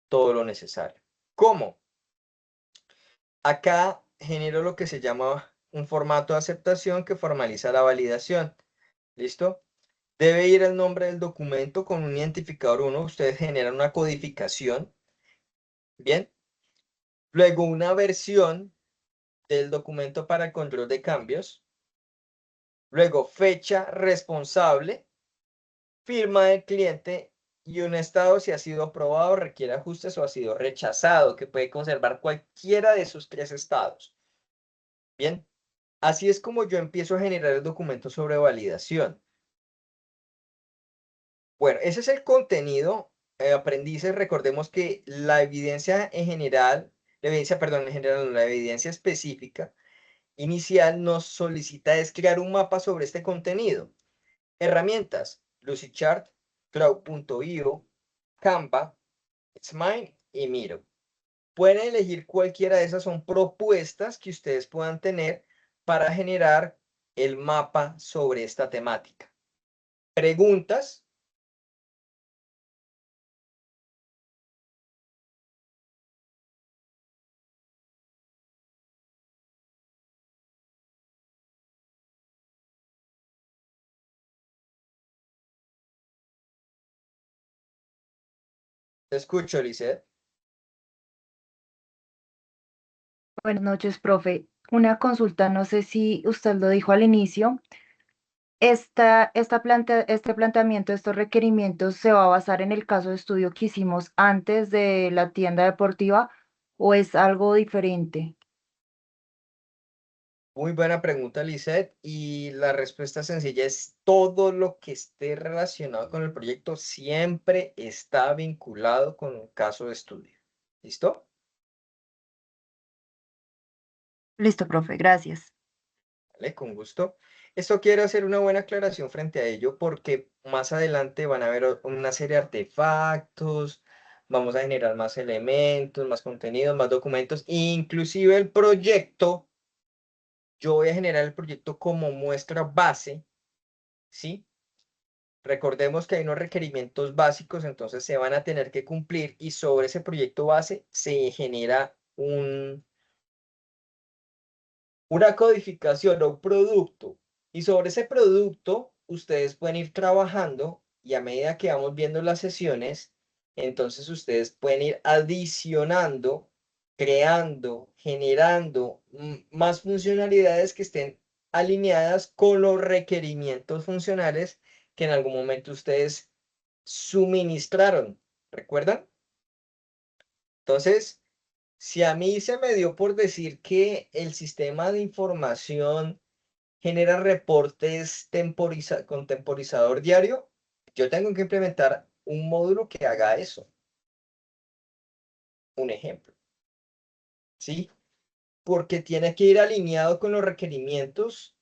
todo lo necesario. ¿Cómo? Acá genero lo que se llama un formato de aceptación que formaliza la validación. ¿Listo? Debe ir el nombre del documento con un identificador 1. Ustedes generan una codificación. Bien. Luego una versión del documento para el control de cambios. Luego fecha responsable, firma del cliente y un estado si ha sido aprobado, requiere ajustes o ha sido rechazado, que puede conservar cualquiera de esos tres estados. Bien. Así es como yo empiezo a generar el documento sobre validación. Bueno, ese es el contenido. Aprendices, recordemos que la evidencia en general, perdón, en general, no, la evidencia específica inicial nos solicita es crear un mapa sobre este contenido. Herramientas, Lucidchart, Cloud.io, Canva, Smile y Miro. Pueden elegir cualquiera de esas, son propuestas que ustedes puedan tener para generar el mapa sobre esta temática. Preguntas. Te escucho, Lisette. Buenas noches, profe. Una consulta, no sé si usted lo dijo al inicio. Este planteamiento, estos requerimientos, ¿se va a basar en el caso de estudio que hicimos antes de la tienda deportiva o es algo diferente? Muy buena pregunta, Lisette. Y la respuesta sencilla es todo lo que esté relacionado con el proyecto siempre está vinculado con un caso de estudio. ¿Listo? Listo, profe, gracias. Vale, con gusto. Esto quiero hacer una buena aclaración frente a ello porque más adelante van a haber una serie de artefactos, vamos a generar más elementos, más contenidos, más documentos, inclusive el proyecto. Yo voy a generar el proyecto como muestra base, ¿sí? Recordemos que hay unos requerimientos básicos, entonces se van a tener que cumplir y sobre ese proyecto base se genera una codificación o un producto. Y sobre ese producto ustedes pueden ir trabajando y a medida que vamos viendo las sesiones, entonces ustedes pueden ir adicionando, creando, generando más funcionalidades que estén alineadas con los requerimientos funcionales que en algún momento ustedes suministraron. ¿Recuerdan? Entonces, si a mí se me dio por decir que el sistema de información genera reportes con temporizador diario, yo tengo que implementar un módulo que haga eso. Un ejemplo, ¿sí? Porque tiene que ir alineado con los requerimientos,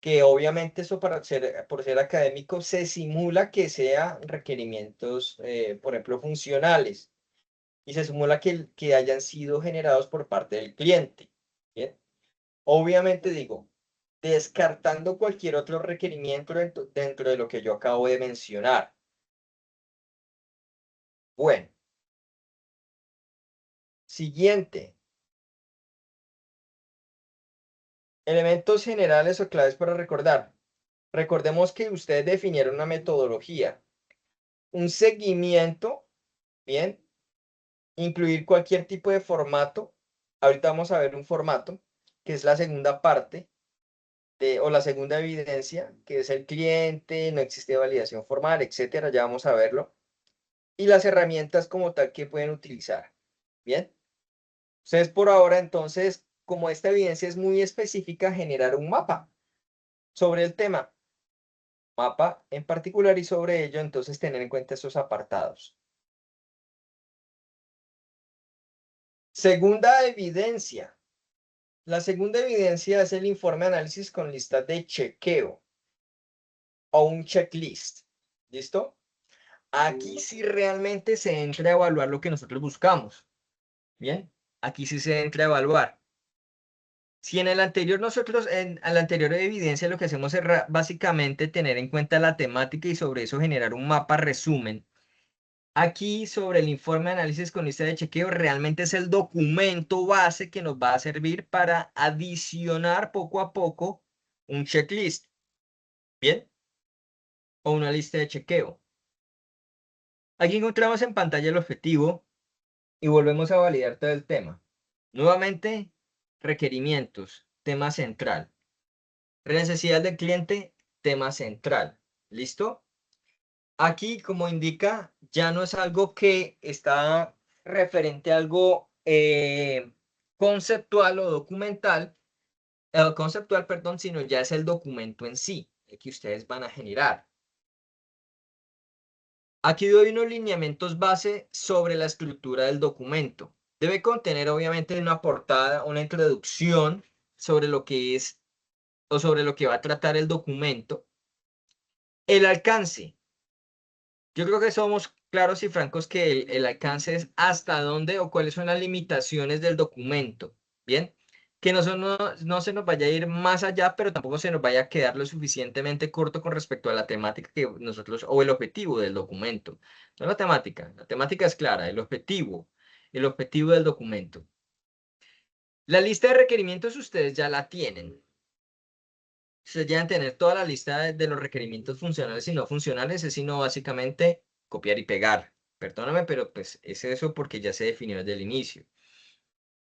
que obviamente eso por ser académico se simula que sean requerimientos, por ejemplo, funcionales. Y se simula que hayan sido generados por parte del cliente. ¿Bien? Obviamente digo, descartando cualquier otro requerimiento dentro de lo que yo acabo de mencionar. Bueno, siguiente. Elementos generales o claves para recordar. Recordemos que ustedes definieron una metodología, un seguimiento, ¿bien? Incluir cualquier tipo de formato. Ahorita vamos a ver un formato, que es la segunda parte, o la segunda evidencia, que es el cliente, no existe validación formal, etcétera. Ya vamos a verlo. Y las herramientas como tal que pueden utilizar. Bien. Ustedes por ahora, entonces, como esta evidencia es muy específica, generar un mapa sobre el tema. Mapa en particular y sobre ello, entonces, tener en cuenta esos apartados. Segunda evidencia. La segunda evidencia es el informe de análisis con lista de chequeo o un checklist. ¿Listo? Aquí sí realmente se entra a evaluar lo que nosotros buscamos. Bien, aquí sí se entra a evaluar. Si en el anterior nosotros, en la anterior evidencia lo que hacemos es básicamente tener en cuenta la temática y sobre eso generar un mapa resumen. Aquí sobre el informe de análisis con lista de chequeo realmente es el documento base que nos va a servir para adicionar poco a poco un checklist, ¿bien? O una lista de chequeo. Aquí encontramos en pantalla el objetivo y volvemos a validar todo el tema. Nuevamente, requerimientos, tema central. Necesidad del cliente, tema central. ¿Listo? Aquí, como indica, ya no es algo que está referente a algo conceptual o documental, conceptual, perdón, sino ya es el documento en sí, el que ustedes van a generar. Aquí doy unos lineamientos base sobre la estructura del documento. Debe contener, obviamente, una portada, una introducción sobre lo que es o sobre lo que va a tratar el documento. El alcance. Yo creo que somos claros y francos que el alcance es hasta dónde o cuáles son las limitaciones del documento. Bien, que no se nos vaya a ir más allá, pero tampoco se nos vaya a quedar lo suficientemente corto con respecto a la temática que nosotros, o el objetivo del documento. No la temática es clara, el objetivo del documento. La lista de requerimientos ustedes ya la tienen. Ustedes ya deben tener toda la lista de los requerimientos funcionales y no funcionales, es sino básicamente copiar y pegar. Perdóname, pero pues es eso porque ya se definió desde el inicio.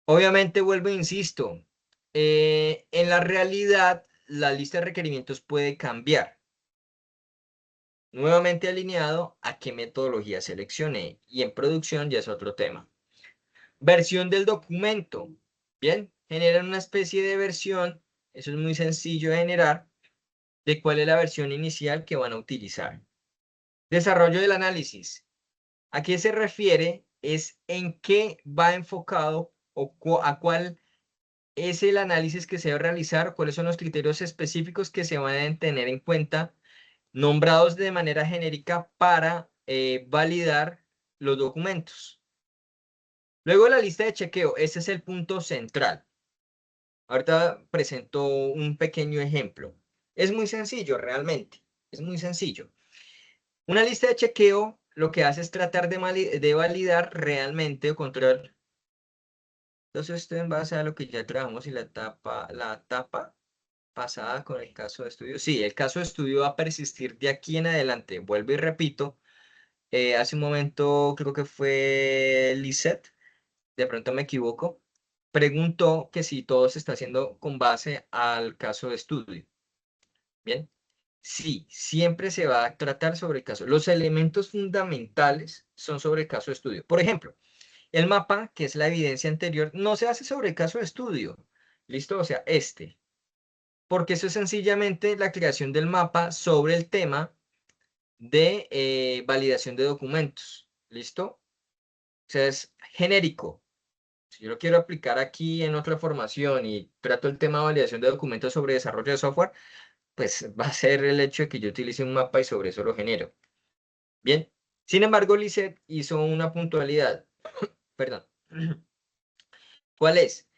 Obviamente, vuelvo e insisto, en la realidad la lista de requerimientos puede cambiar. Nuevamente alineado a qué metodología seleccioné y en producción ya es otro tema. Versión del documento. Bien, generan una especie de versión. Eso es muy sencillo de generar. De cuál es la versión inicial que van a utilizar. Desarrollo del análisis. ¿A qué se refiere? Es en qué va enfocado o a cuál es el análisis que se debe realizar, cuáles son los criterios específicos que se van a tener en cuenta, nombrados de manera genérica para validar los documentos. Luego la lista de chequeo, ese es el punto central. Ahorita presento un pequeño ejemplo. Es muy sencillo, realmente. Es muy sencillo. Una lista de chequeo lo que hace es tratar de validar realmente o controlar. Entonces, esto en base a lo que ya trabajamos y la etapa pasada con el caso de estudio. Sí, el caso de estudio va a persistir de aquí en adelante. Vuelvo y repito. Hace un momento creo que fue Lisette, de pronto me equivoco, preguntó que si todo se está haciendo con base al caso de estudio. Bien. Sí, siempre se va a tratar sobre el caso. Los elementos fundamentales son sobre el caso de estudio. Por ejemplo, el mapa, que es la evidencia anterior, no se hace sobre el caso de estudio. ¿Listo? O sea, porque eso es sencillamente la creación del mapa sobre el tema de validación de documentos. ¿Listo? O sea, es genérico. Si yo lo quiero aplicar aquí en otra formación y trato el tema de validación de documentos sobre desarrollo de software, pues va a ser el hecho de que yo utilice un mapa y sobre eso lo genero. Bien. Sin embargo, Lisette hizo una puntualidad. Perdón. ¿Cuál es?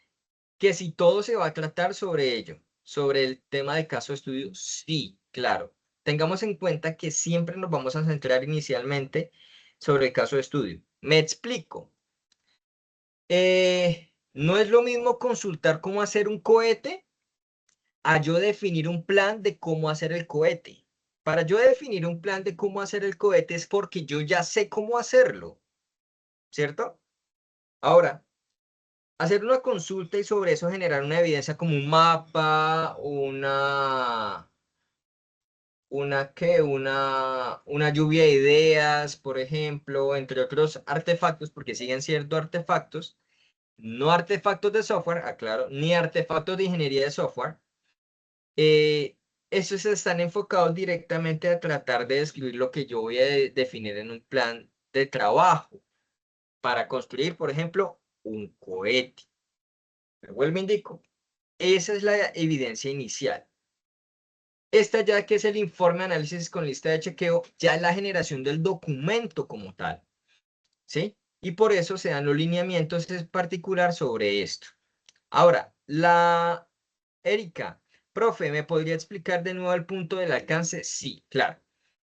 Que si todo se va a tratar sobre ello, sobre el tema de caso de estudio, sí, claro. Tengamos en cuenta que siempre nos vamos a centrar inicialmente sobre el caso de estudio. Me explico. No es lo mismo consultar cómo hacer un cohete a yo definir un plan de cómo hacer el cohete. Para yo definir un plan de cómo hacer el cohete es porque yo ya sé cómo hacerlo, ¿cierto? Ahora, hacer una consulta y sobre eso generar una evidencia como un mapa, una lluvia de ideas, por ejemplo, entre otros artefactos, porque siguen siendo artefactos, no artefactos de software, aclaro, ni artefactos de ingeniería de software. Esos están enfocados directamente a tratar de describir lo que yo voy a definir en un plan de trabajo para construir, por ejemplo, un cohete. Me vuelvo indico. Esa es la evidencia inicial. Esta ya que es el informe de análisis con lista de chequeo, ya es la generación del documento como tal, ¿sí? Y por eso se dan los lineamientos en particular sobre esto. Ahora, la Erika, profe, ¿me podría explicar de nuevo el punto del alcance? Sí, claro.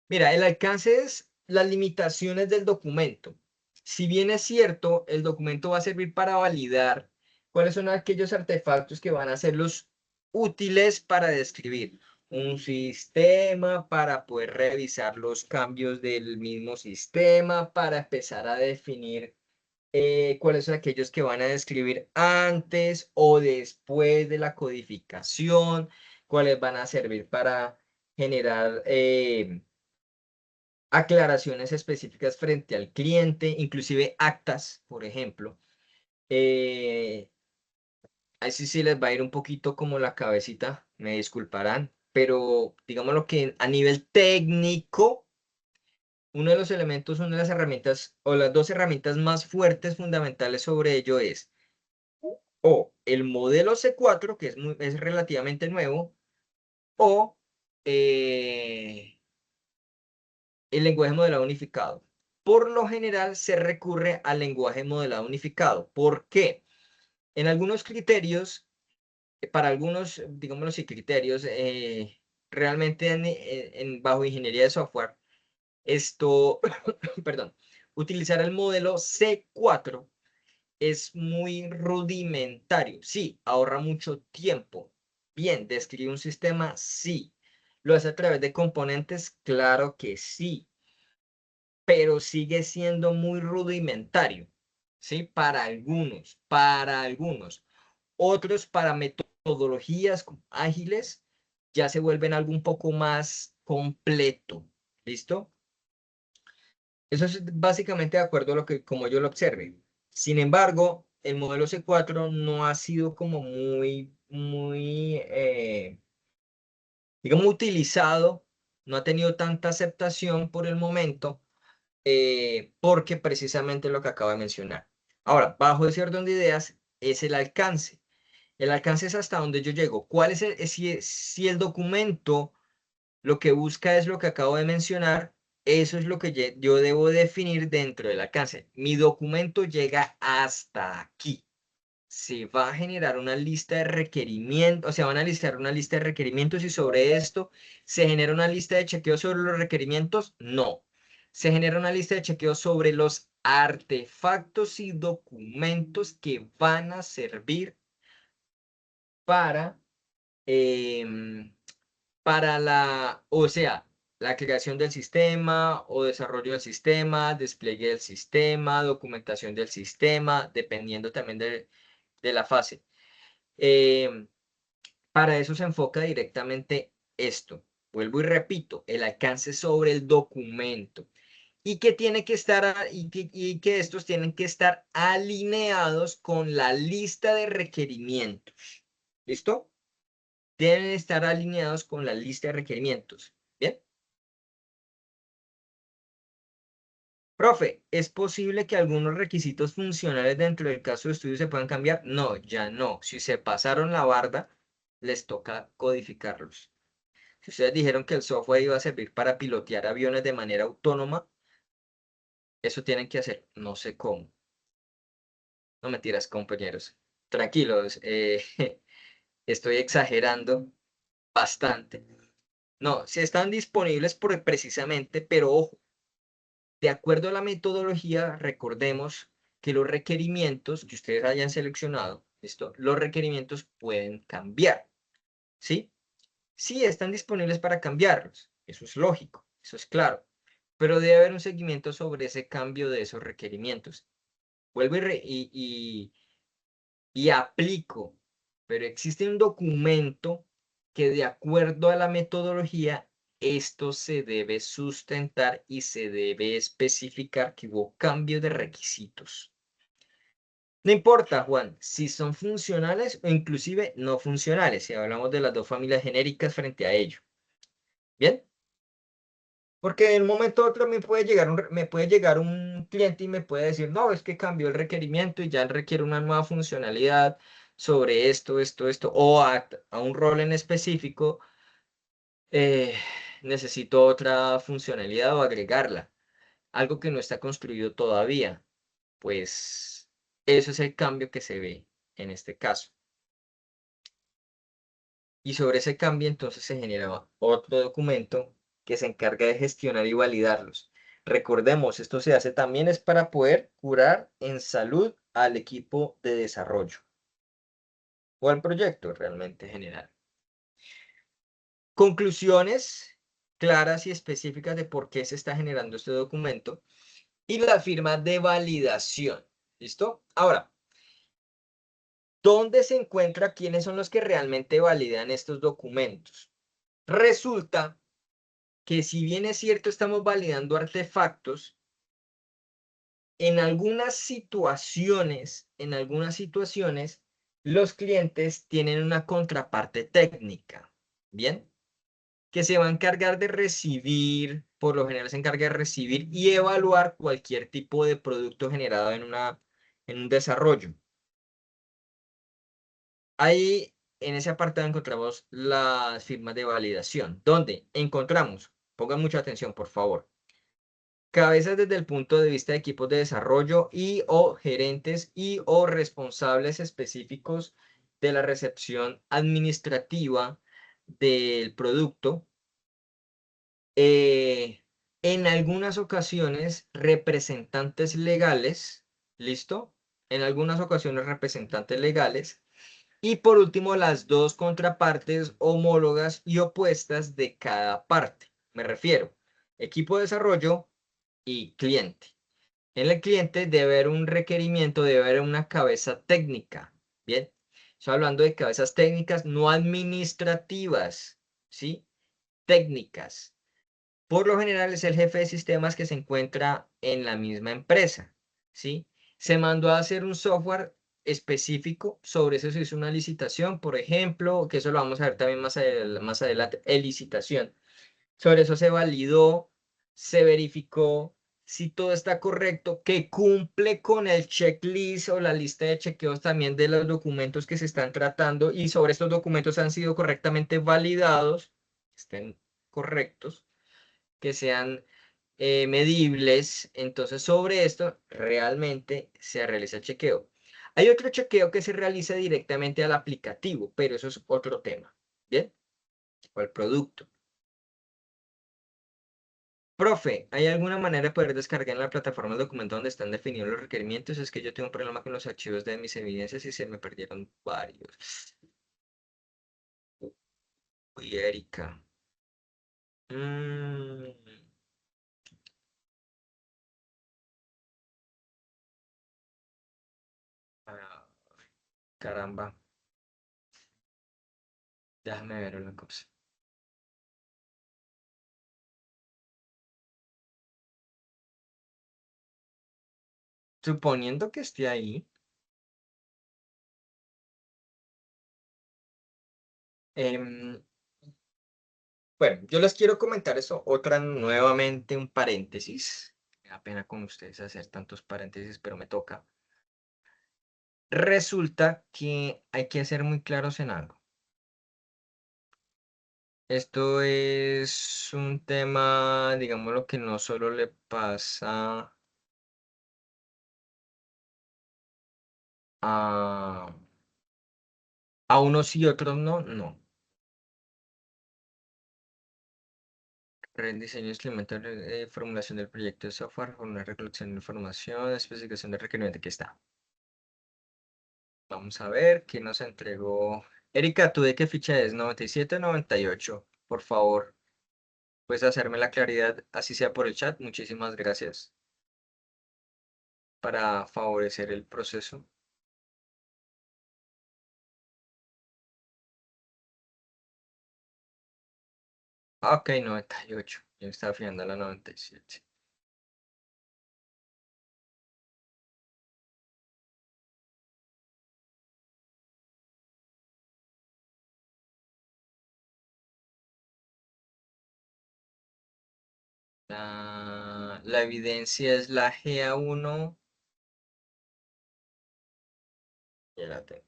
Mira, el alcance es las limitaciones del documento. Si bien es cierto, el documento va a servir para validar cuáles son aquellos artefactos que van a ser los útiles para describir un sistema, para poder revisar los cambios del mismo sistema, para empezar a definir cuáles son aquellos que van a describir antes o después de la codificación, cuáles van a servir para generar aclaraciones específicas frente al cliente, inclusive actas, por ejemplo. Eh, Ahí sí les va a ir un poquito como la cabecita, me disculparán, pero digámoslo que a nivel técnico, uno de los elementos, una de las herramientas o las dos herramientas más fuertes fundamentales sobre ello es o el modelo C4, que es relativamente nuevo, o el lenguaje modelado unificado. Por lo general se recurre al lenguaje modelado unificado. ¿Por qué? En algunos criterios, para algunos, digámoslo así, criterios, realmente bajo ingeniería de software, esto, perdón, utilizar el modelo C4 es muy rudimentario. Sí, ahorra mucho tiempo. Bien, describe un sistema, sí. ¿Lo hace a través de componentes? Claro que sí, pero sigue siendo muy rudimentario, ¿sí? Para algunos. Otros para metodologías ágiles ya se vuelven algo un poco más completo, ¿listo? Eso es básicamente de acuerdo a lo que, como yo lo observe. Sin embargo, el modelo C4 no ha sido como digamos, utilizado, no ha tenido tanta aceptación por el momento, porque precisamente lo que acabo de mencionar. Ahora, bajo ese orden de ideas es el alcance. El alcance es hasta donde yo llego. ¿Cuál es si el documento lo que busca es lo que acabo de mencionar? Eso es lo que yo debo definir dentro del alcance. Mi documento llega hasta aquí. Se va a generar una lista de requerimientos, o sea, van a listar una lista de requerimientos y sobre esto se genera una lista de chequeo sobre los requerimientos. No, se genera una lista de chequeo sobre los artefactos y documentos que van a servir para, em, o sea, la creación del sistema o desarrollo del sistema, despliegue del sistema, documentación del sistema, dependiendo también de la fase. Em, para eso se enfoca directamente esto. Vuelvo y repito, el alcance sobre el documento. Y que tiene que estar, y que estos tienen que estar alineados con la lista de requerimientos. ¿Listo? Deben estar alineados con la lista de requerimientos. ¿Bien? Profe, ¿es posible que algunos requisitos funcionales dentro del caso de estudio se puedan cambiar? No, ya no. Si se pasaron la barda, les toca codificarlos. Si ustedes dijeron que el software iba a servir para pilotear aviones de manera autónoma, eso tienen que hacer. No sé cómo. No mentiras, compañeros. Tranquilos, estoy exagerando bastante. No, si están disponibles precisamente, pero ojo, de acuerdo a la metodología, recordemos que los requerimientos que ustedes hayan seleccionado, ¿listo? Los requerimientos pueden cambiar, ¿sí? Sí, están disponibles para cambiarlos. Eso es lógico, eso es claro. Pero debe haber un seguimiento sobre ese cambio de esos requerimientos. Vuelvo y aplico, pero existe un documento que de acuerdo a la metodología, esto se debe sustentar y se debe especificar que hubo cambio de requisitos. No importa, Juan, si son funcionales o inclusive no funcionales, si hablamos de las dos familias genéricas frente a ello. ¿Bien? Porque de un momento a otro me puede llegar un cliente y me puede decir, no, es que cambió el requerimiento y ya él requiere una nueva funcionalidad sobre esto, o a un rol en específico, eh, necesito otra funcionalidad o agregarla, algo que no está construido todavía. Pues eso es el cambio que se ve en este caso. y sobre ese cambio entonces se genera otro documento que se encarga de gestionar y validarlos. Recordemos, esto se hace también es para poder curar en salud al equipo de desarrollo o al proyecto realmente general. Conclusiones claras y específicas de por qué se está generando este documento y la firma de validación. ¿Listo? Ahora, ¿dónde se encuentra quiénes son los que realmente validan estos documentos? Resulta que si bien es cierto estamos validando artefactos, en algunas situaciones, los clientes tienen una contraparte técnica, ¿bien? Que se va a encargar de recibir, por lo general se encarga de recibir y evaluar cualquier tipo de producto generado en un desarrollo. Ahí, en ese apartado encontramos las firmas de validación, donde encontramos, pongan mucha atención, por favor, cabezas desde el punto de vista de equipos de desarrollo y o gerentes y o responsables específicos de la recepción administrativa del producto. eh, en algunas ocasiones, representantes legales, ¿listo? En algunas ocasiones, representantes legales. Y por último, las dos contrapartes homólogas y opuestas de cada parte. Me refiero, equipo de desarrollo y cliente. En el cliente debe haber un requerimiento, debe haber una cabeza técnica. Bien, estoy hablando de cabezas técnicas no administrativas, ¿sí? Técnicas. Por lo general es el jefe de sistemas que se encuentra en la misma empresa, ¿sí? Se mandó a hacer un software específico, sobre eso se hizo una licitación, por ejemplo, que eso lo vamos a ver también más adelante, licitación. Sobre eso se validó, se verificó si todo está correcto, que cumple con el checklist o la lista de chequeos también de los documentos que se están tratando y sobre estos documentos han sido correctamente validados, estén correctos, que sean medibles. Entonces, sobre esto realmente se realiza el chequeo. Hay otro chequeo que se realiza directamente al aplicativo, pero eso es otro tema. ¿Bien? O al producto. Profe, ¿hay alguna manera de poder descargar en la plataforma el documento donde están definidos los requerimientos? Es que yo tengo un problema con los archivos de mis evidencias y se me perdieron varios. Uy, Erika. Mm, ah, caramba, déjame ver una cosa. Suponiendo que esté ahí, em, bueno, yo les quiero comentar eso, otra nuevamente un paréntesis. Me da pena con ustedes hacer tantos paréntesis, pero me toca. Resulta que hay que ser muy claros en algo. Esto es un tema, digamos, lo que no solo le pasa a, a unos y otros no, no. Diseño, instrumento, formulación del proyecto de software, una recolección de información, especificación de requerimiento, aquí está. Vamos a ver qué nos entregó. Erika, ¿tú de qué ficha es? 97 o 98. Por favor, puedes hacerme la claridad, así sea por el chat. Muchísimas gracias para favorecer el proceso. Ah, ok, 98. Yo estaba fijando a la 97. La evidencia es la GA1. Ya la tengo.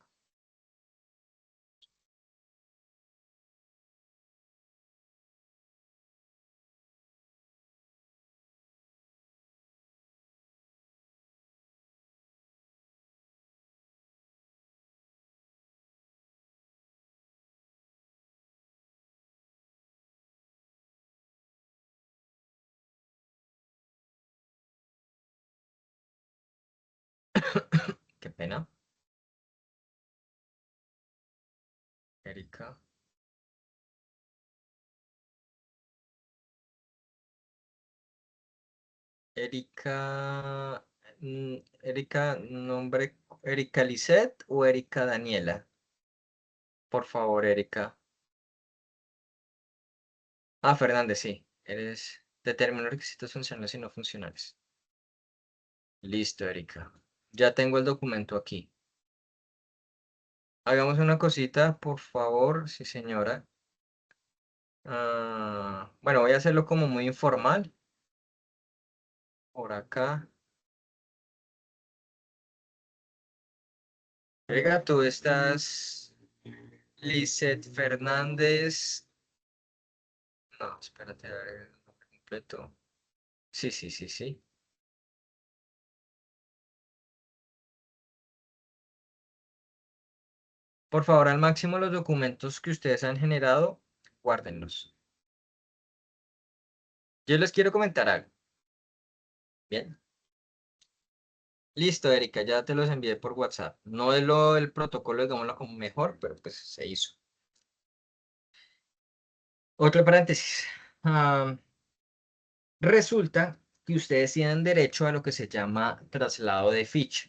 Qué pena. Erika. Erika. Erika, nombre. ¿Erika Lisette o Erika Daniela? Por favor, Erika. Ah, Fernández, sí. Eres. Determina requisitos funcionales y no funcionales. Listo, Erika. Ya tengo el documento aquí. Hagamos una cosita, por favor, sí, señora. Bueno, voy a hacerlo como muy informal. Por acá. Erika, tú estás. Lisette Fernández. No, espérate, a ver el nombre completo. Sí, sí, sí, sí. Por favor, al máximo los documentos que ustedes han generado, guárdenlos. Yo les quiero comentar algo. Bien. Listo, Erika, ya te los envié por WhatsApp. No es el protocolo, digámoslo como mejor, pero pues se hizo. Otro paréntesis. Ah, Resulta que ustedes tienen derecho a lo que se llama traslado de ficha.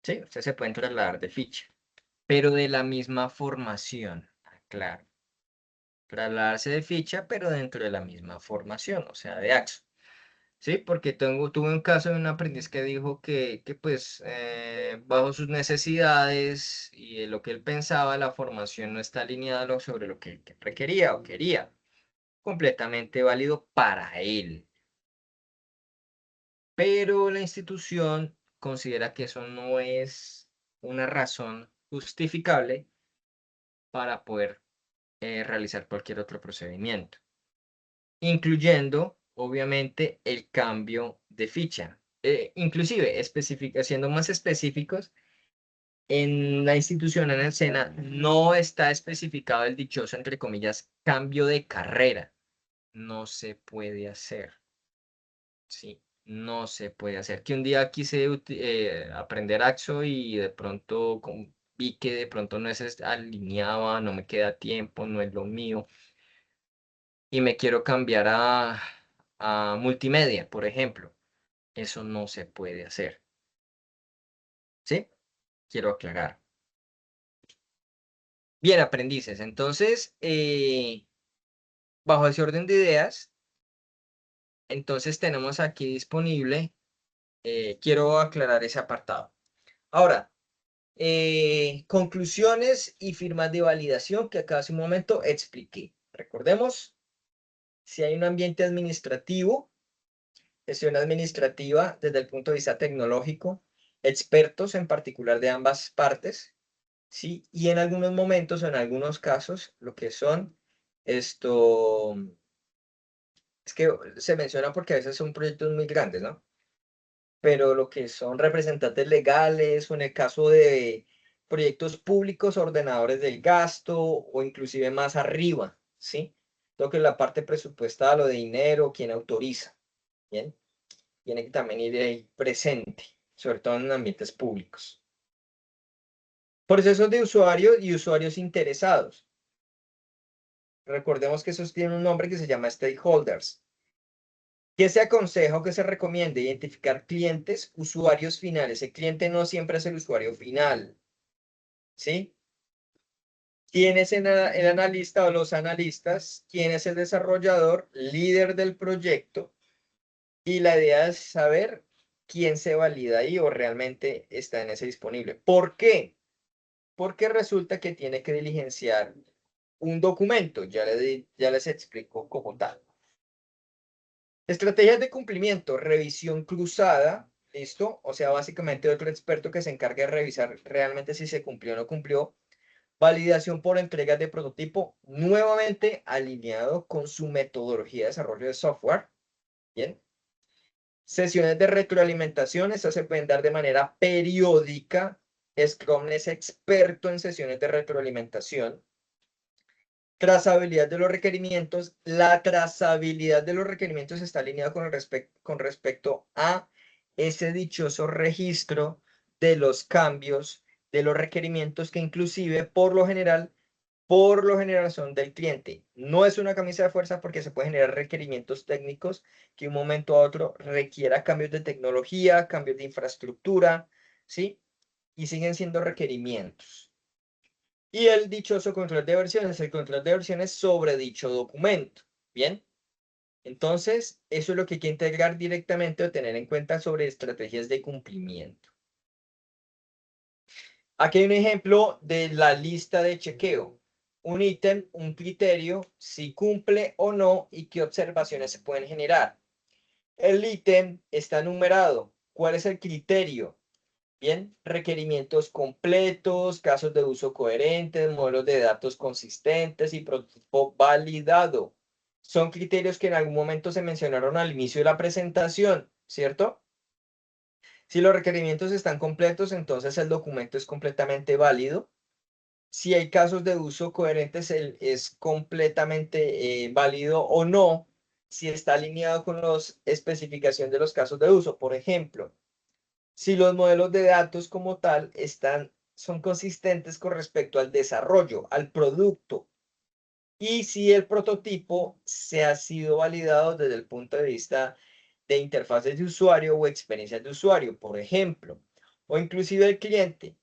Sí, ustedes se pueden trasladar de ficha, pero de la misma formación. Claro, trasladarse de ficha, pero dentro de la misma formación, o sea, de AXO. Sí, porque tuve un caso de un aprendiz que dijo que pues, bajo sus necesidades y de lo que él pensaba, la formación no está alineada sobre lo que él requería o quería. Completamente válido para él. Pero la institución considera que eso no es una razón justificable para poder realizar cualquier otro procedimiento, incluyendo, obviamente, el cambio de ficha. Inclusive, siendo más específicos, en la institución, en el SENA, no está especificado el dichoso, entre comillas, cambio de carrera. No se puede hacer. Sí, no se puede hacer. Que un día quise aprender AXO y de pronto vi que de pronto no se alineaba, no me queda tiempo, no es lo mío, y me quiero cambiar a multimedia, por ejemplo. Eso no se puede hacer. ¿Sí? Quiero aclarar. Bien, aprendices. Entonces, bajo ese orden de ideas, entonces tenemos aquí disponible, quiero aclarar ese apartado. Ahora, conclusiones y firmas de validación que acá hace un momento expliqué. Recordemos, si hay un ambiente administrativo, gestión administrativa desde el punto de vista tecnológico, expertos en particular de ambas partes, ¿sí? Y en algunos momentos, en algunos casos, lo que son esto, es que se menciona porque a veces son proyectos muy grandes, ¿no? Pero lo que son representantes legales o en el caso de proyectos públicos, ordenadores del gasto o inclusive más arriba, ¿sí? Lo que es la parte presupuestada, lo de dinero, quien autoriza, ¿bien? Tiene que también ir ahí presente, sobre todo en ambientes públicos. Procesos de usuario y usuarios interesados. Recordemos que esos tienen un nombre que se llama stakeholders. ¿Qué se aconseja o qué se recomienda? Identificar clientes, usuarios finales. El cliente no siempre es el usuario final, ¿sí? ¿Quién es el analista o los analistas? ¿Quién es el desarrollador, líder del proyecto? Y la idea es saber quién se valida ahí o realmente está en ese disponible. ¿Por qué? Porque resulta que tiene que diligenciar un documento. Ya les explico cómo tal. Estrategias de cumplimiento, revisión cruzada, ¿listo? O sea, básicamente otro experto que se encargue de revisar realmente si se cumplió o no cumplió. Validación por entregas de prototipo, nuevamente alineado con su metodología de desarrollo de software. Bien. Sesiones de retroalimentación, estas se pueden dar de manera periódica. Scrum es experto en sesiones de retroalimentación. Trazabilidad de los requerimientos. La trazabilidad de los requerimientos está alineada con respecto a ese dichoso registro de los cambios, de los requerimientos que inclusive por lo general son del cliente. No es una camisa de fuerza porque se pueden generar requerimientos técnicos que un momento a otro requiera cambios de tecnología, cambios de infraestructura, ¿sí? Y siguen siendo requerimientos. Y el dichoso control de versiones, el control de versiones sobre dicho documento. ¿Bien? Entonces, eso es lo que hay que integrar directamente o tener en cuenta sobre estrategias de cumplimiento. Aquí hay un ejemplo de la lista de chequeo. Un ítem, un criterio, si cumple o no y qué observaciones se pueden generar. El ítem está numerado. ¿Cuál es el criterio? Bien, requerimientos completos, casos de uso coherentes, modelos de datos consistentes y prototipo validado. Son criterios que en algún momento se mencionaron al inicio de la presentación, ¿cierto? Si los requerimientos están completos, entonces el documento es completamente válido. Si hay casos de uso coherentes, es completamente válido o no, si está alineado con las especificaciones de los casos de uso. Por ejemplo, si los modelos de datos como tal son consistentes con respecto al desarrollo, al producto, y si el prototipo se ha sido validado desde el punto de vista de interfaces de usuario o experiencias de usuario, por ejemplo, o inclusive el cliente,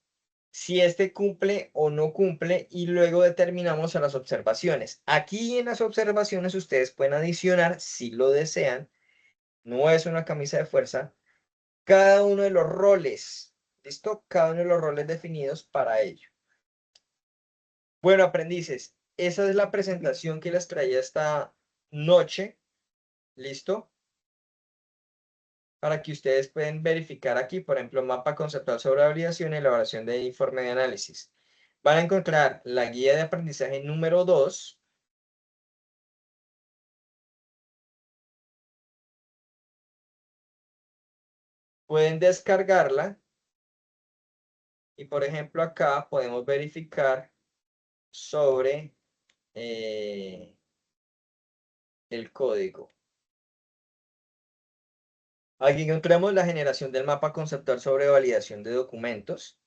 si este cumple o no cumple, y luego determinamos a las observaciones. Aquí en las observaciones ustedes pueden adicionar, si lo desean, no es una camisa de fuerza, cada uno de los roles, ¿listo? Cada uno de los roles definidos para ello. Bueno, aprendices, esa es la presentación que les traía esta noche, ¿listo? Para que ustedes pueden verificar aquí, por ejemplo, mapa conceptual sobre validación y elaboración de informe de análisis. Van a encontrar la guía de aprendizaje número 2. Pueden descargarla y, por ejemplo, acá podemos verificar sobre el código. Aquí encontramos la generación del mapa conceptual sobre validación de documentos.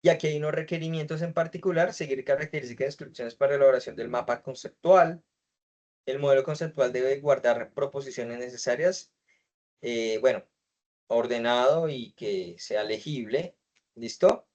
Y aquí hay unos requerimientos en particular, seguir características e instrucciones para elaboración del mapa conceptual. El modelo conceptual debe guardar proposiciones necesarias, bueno, ordenado y que sea legible. ¿Listo?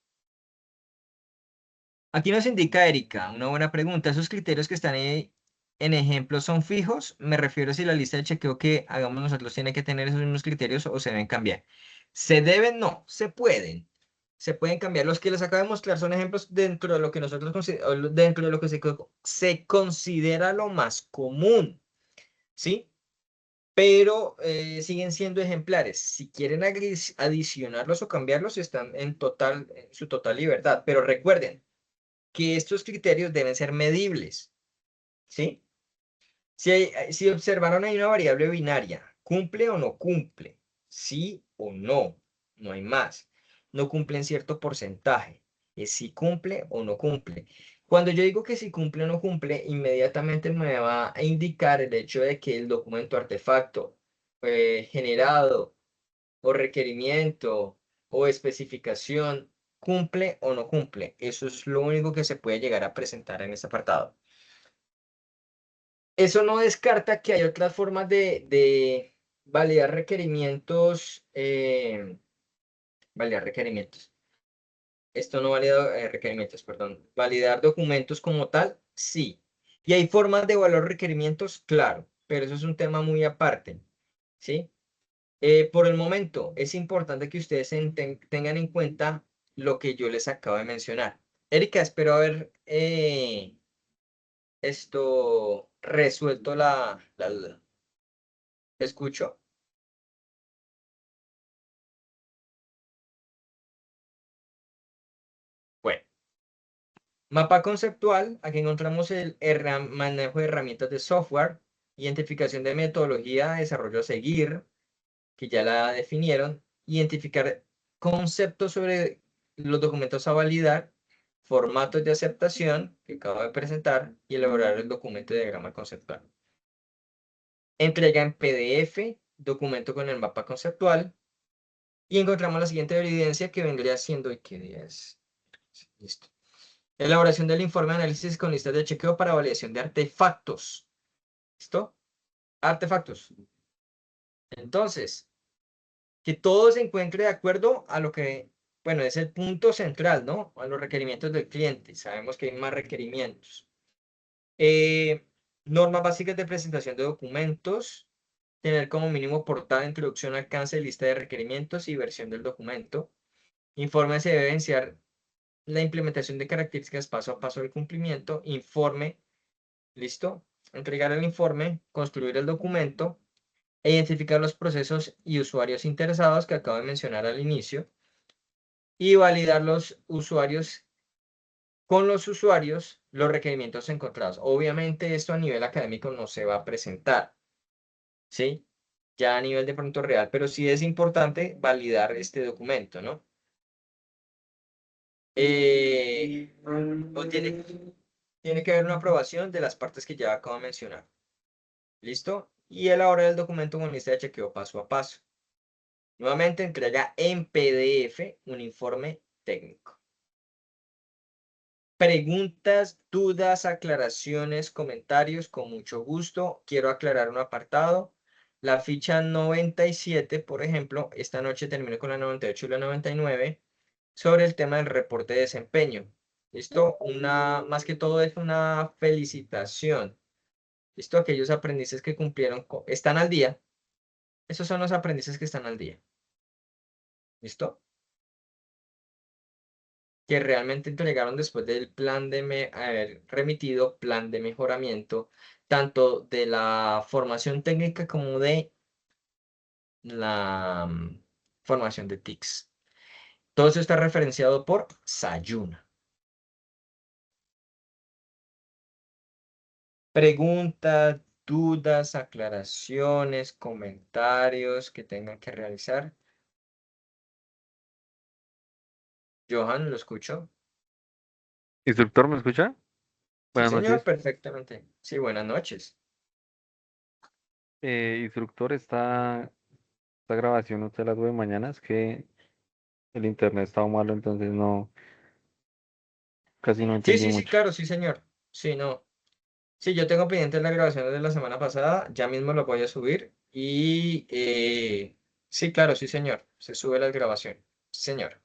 Aquí nos indica Erika, una buena pregunta. ¿Esos criterios que están ahí en ejemplo son fijos? Me refiero si la lista de chequeo que hagamos nosotros tiene que tener esos mismos criterios o se deben cambiar. ¿Se deben? No, se pueden. Se pueden cambiar. Los que les acabo de mostrar son ejemplos dentro de lo que nosotros dentro de lo que se considera lo más común, ¿sí? Pero siguen siendo ejemplares. Si quieren adicionarlos o cambiarlos, están en su total libertad. Pero recuerden que estos criterios deben ser medibles, ¿sí? Si observaron ahí una variable binaria, ¿cumple o no cumple? Sí o no, no hay más. No cumple en cierto porcentaje, es si cumple o no cumple. Cuando yo digo que si cumple o no cumple, inmediatamente me va a indicar el hecho de que el documento artefacto generado o requerimiento o especificación cumple o no cumple. Eso es lo único que se puede llegar a presentar en este apartado. Eso no descarta que hay otras formas de validar requerimientos. Validar requerimientos. Esto no valida requerimientos, perdón. Validar documentos como tal, sí. Y hay formas de evaluar requerimientos, claro, pero eso es un tema muy aparte, ¿sí? Por el momento, es importante que ustedes tengan en cuenta lo que yo les acabo de mencionar. Erika, espero haber resuelto la duda. ¿Escucho? Bueno, mapa conceptual. Aquí encontramos el manejo de herramientas de software, identificación de metodología, desarrollo a seguir, que ya la definieron, identificar conceptos sobre los documentos a validar, formatos de aceptación, que acabo de presentar, y elaborar el documento de diagrama conceptual. Entrega en PDF, documento con el mapa conceptual, Y encontramos la siguiente evidencia que vendría siendo, ¿y qué día es? Listo. Elaboración del informe de análisis con listas de chequeo para validación de artefactos. ¿Listo? Artefactos. Entonces, que todo se encuentre de acuerdo a lo que, bueno, es el punto central, ¿no? A los requerimientos del cliente. Sabemos que hay más requerimientos. Eh, Normas básicas de presentación de documentos. Tener como mínimo portada, introducción, alcance, lista de requerimientos y versión del documento. Informe se debe evidenciar la implementación de características paso a paso del cumplimiento. Informe, listo. Entregar el informe, construir el documento, e identificar los procesos y usuarios interesados que acabo de mencionar al inicio y validar con los usuarios los requerimientos encontrados. Obviamente esto a nivel académico no se va a presentar, ¿sí? Ya a nivel de pronto real, pero sí es importante validar este documento, ¿no? O tiene que haber una aprobación de las partes que ya acabo de mencionar. ¿Listo? Y elaborar el documento con lista de chequeo paso a paso. Nuevamente entrega en PDF un informe técnico. Preguntas, dudas, aclaraciones, comentarios, con mucho gusto. Quiero aclarar un apartado. La ficha 97, por ejemplo, esta noche termino con la 98 y la 99 sobre el tema del reporte de desempeño. ¿Listo? Más que todo es una felicitación. ¿Listo? Aquellos aprendices que cumplieron, están al día. Esos son los aprendices que están al día. ¿Listo? Que realmente entregaron después del plan haber remitido plan de mejoramiento, tanto de la formación técnica como de la formación de TICS. Todo eso está referenciado por Sayuna. Preguntas, dudas, aclaraciones, comentarios que tengan que realizar. Johan, lo escucho. Instructor, ¿me escucha? Sí, Buenas señor, noches. perfectamente. Sí, buenas noches. Instructor, esta grabación usted la sube mañana, es que el internet estaba malo, entonces casi no Sí, entendí sí, sí, mucho. claro, sí, señor. Sí, no. Sí, yo tengo pendientes las grabaciones de la semana pasada, ya mismo lo voy a subir y sí, claro, sí, señor, se sube la grabación. Sí, señor.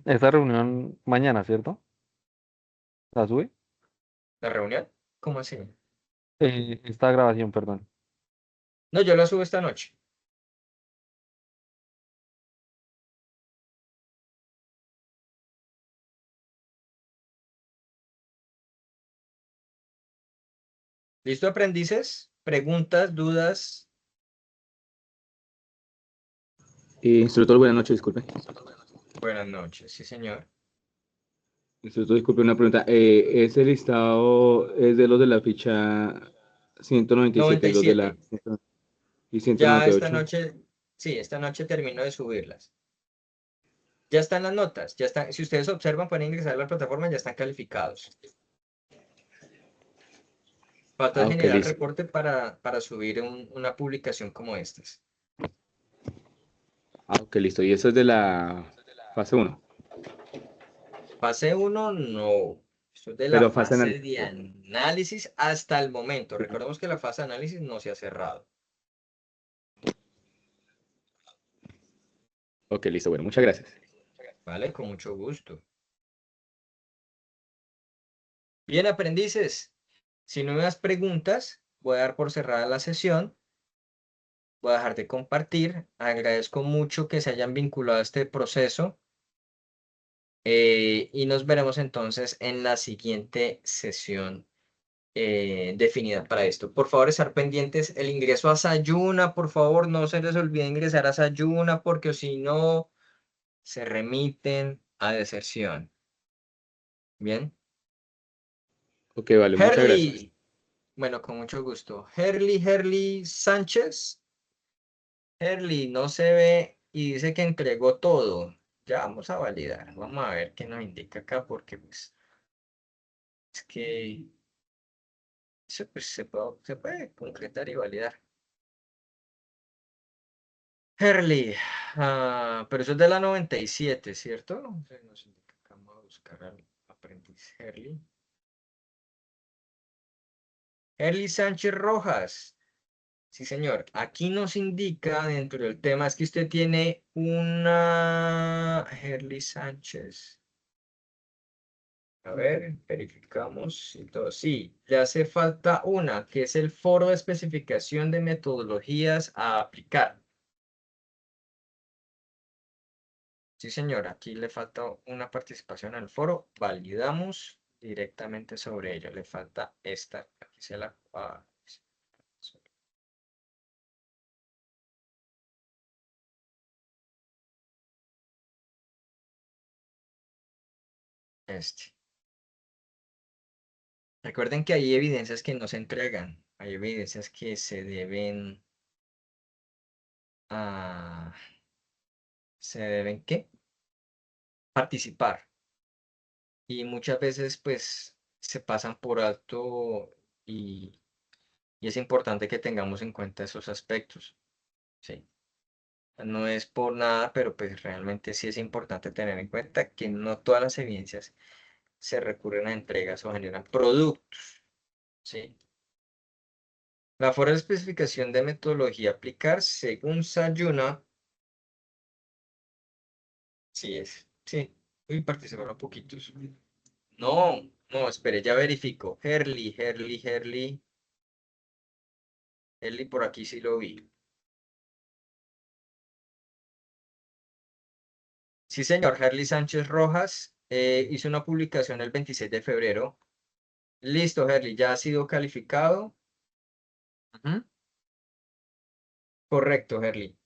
Esta reunión mañana, ¿cierto? ¿La sube? ¿La reunión? ¿Cómo así? Esta grabación, perdón. No, yo la subo esta noche. ¿Listo, aprendices? ¿Preguntas, dudas? Instructor, buenas noches, disculpe. Buenas noches, sí, señor. Instructor, disculpe una pregunta. ¿Ese listado es de los de la ficha 197 y los de la 97. y Ya esta 198? noche, sí, esta noche termino de subirlas. Ya están las notas, ya están, si ustedes observan, pueden ingresar a la plataforma, ya están calificados. Falta Ok, generar listo. reporte para subir una publicación como estas. Ok, listo. Y eso es de la fase uno. Fase uno no. Esto es de la Pero fase fase análisis. de análisis hasta el momento. Recordemos que la fase de análisis no se ha cerrado. Ok, listo. Bueno, muchas gracias. ¿Vale? Con mucho gusto. Bien, aprendices. Si no me das preguntas, voy a dar por cerrada la sesión. Voy a dejar de compartir. Agradezco mucho que se hayan vinculado a este proceso. Y nos veremos entonces en la siguiente sesión definida para esto. Por favor, estar pendientes el ingreso a Sayuna, por favor, no se les olvide ingresar a Sayuna porque si no, se remiten a deserción. Bien. Ok, vale, muchas gracias. Herly, bueno, con mucho gusto. Herly Sánchez. Herly no se ve y dice que entregó todo. Ya vamos a validar. Vamos a ver qué nos indica acá porque pues es que eso, pues, se puede concretar y validar. Herli, pero eso es de la 97, ¿cierto? Nos indica acá, vamos a buscar al aprendiz Herli. Herli Sánchez Rojas. Sí, señor. Aquí nos indica dentro del tema es que usted tiene una Herli Sánchez. A ver, verificamos y todo. Sí, le hace falta una, que es el foro de especificación de metodologías a aplicar. Sí, señor, aquí le falta una participación en el foro. Validamos directamente sobre ello. Le falta esta. Aquí se la... Este. Recuerden que hay evidencias que no se entregan. Hay evidencias que se deben... ¿se deben qué? Participar. Y muchas veces pues se pasan por alto y es importante que tengamos en cuenta esos aspectos. Sí. No es por nada, pero pues realmente sí es importante tener en cuenta que no todas las evidencias se recurren a entregas o generan productos. ¿Sí? La fuera de especificación de metodología a aplicar según Sayuna. Sí es. Sí. Uy, participaron poquitos. No, no, espere, ya verifico. Herli, por aquí sí lo vi. Sí, señor, Herli Sánchez Rojas hizo una publicación el 26 de febrero. Listo, Herli, ya ha sido calificado. Ujú. Correcto, Herli.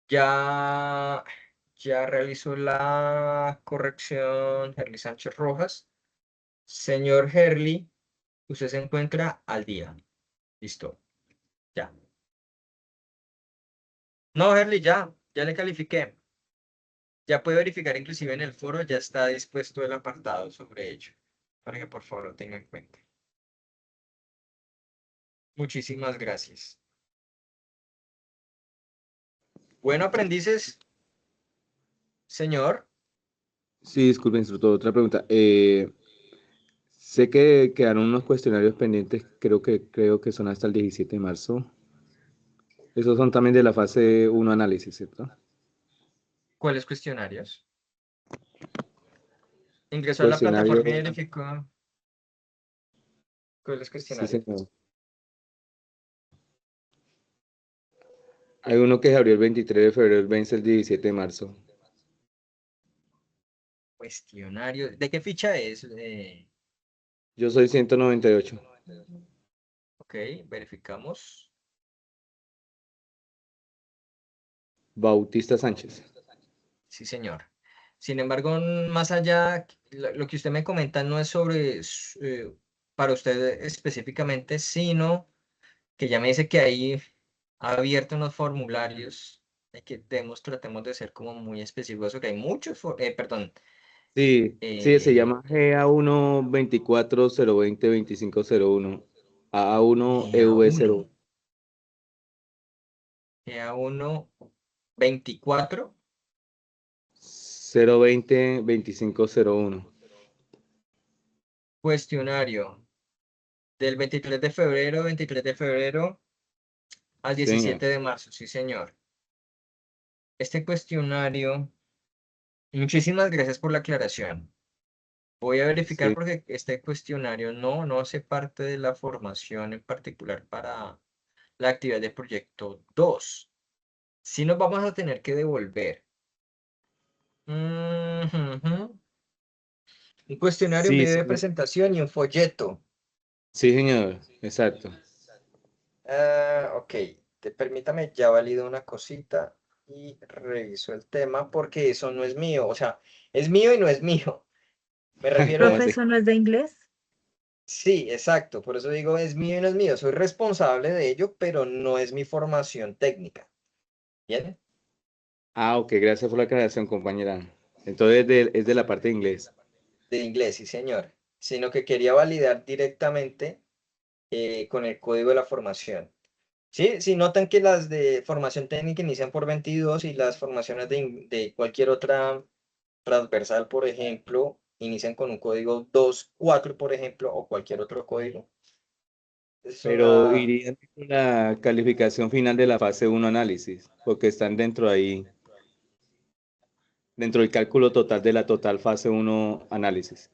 Ya realizó la corrección Herli Sánchez Rojas. Señor Herli, usted se encuentra al día. Listo, ya. No, Herli, ya le califiqué. Ya puede verificar inclusive en el foro, ya está dispuesto el apartado sobre ello, para que por favor lo tenga en cuenta. Muchísimas gracias. Bueno, aprendices, señor. Sí, disculpe, instructor, otra pregunta. Sé que quedaron unos cuestionarios pendientes, creo que son hasta el 17 de marzo. Esos son también de la fase 1 análisis, ¿cierto? ¿Cuáles cuestionarios? Ingresó a la Cuestionario, plataforma y verificó cuáles sí, cuestionarios. señor. Hay uno que se abrió el 23 de febrero, vence el 17 de marzo. Cuestionario. ¿De qué ficha es? Yo soy 198. Ok, verificamos. Bautista Sánchez. Sí, señor. Sin embargo, más allá, lo que usted me comenta no es sobre para usted específicamente, sino que ya me dice que ahí ha abierto unos formularios que tratemos de ser como muy específicos, que hay muchos, perdón, Sí, sí, se eh, llama GA1 24 020 2501. AA1 EV0. GA1, GA1 24, 020 2501. cuestionario del 23 de febrero al Sí, señor. 17 de marzo, sí, señor. Este cuestionario, muchísimas gracias por la aclaración. Voy a verificar Sí. porque este cuestionario no hace parte de la formación en particular para la actividad de proyecto 2. Si nos vamos a tener que devolver. Ujujú. Un cuestionario, un Sí, video sí, de presentación y un folleto. sí, señor. Exacto. Ok, permítame, ya valido una cosita y reviso el tema porque eso no es mío. O sea, es mío y no es mío. Me refiero ¿Cómo es, Profe, así? ¿eso no es de inglés? sí, exacto. Por eso digo es mío y no es mío. Soy responsable de ello, pero no es mi formación técnica. ¿Bien? Ah, ok, gracias por la aclaración, compañera. Entonces es de la parte de inglés. De inglés, sí, señor. Sino que quería validar directamente con el código de la formación. Sí, sí, notan que las de formación técnica inician por 22 y las formaciones de cualquier otra transversal, por ejemplo, inician con un código 2.4, por ejemplo, o cualquier otro código. Es Pero una... irían con la calificación final de la fase uno análisis, porque están dentro ahí, dentro del cálculo total de la total fase uno análisis.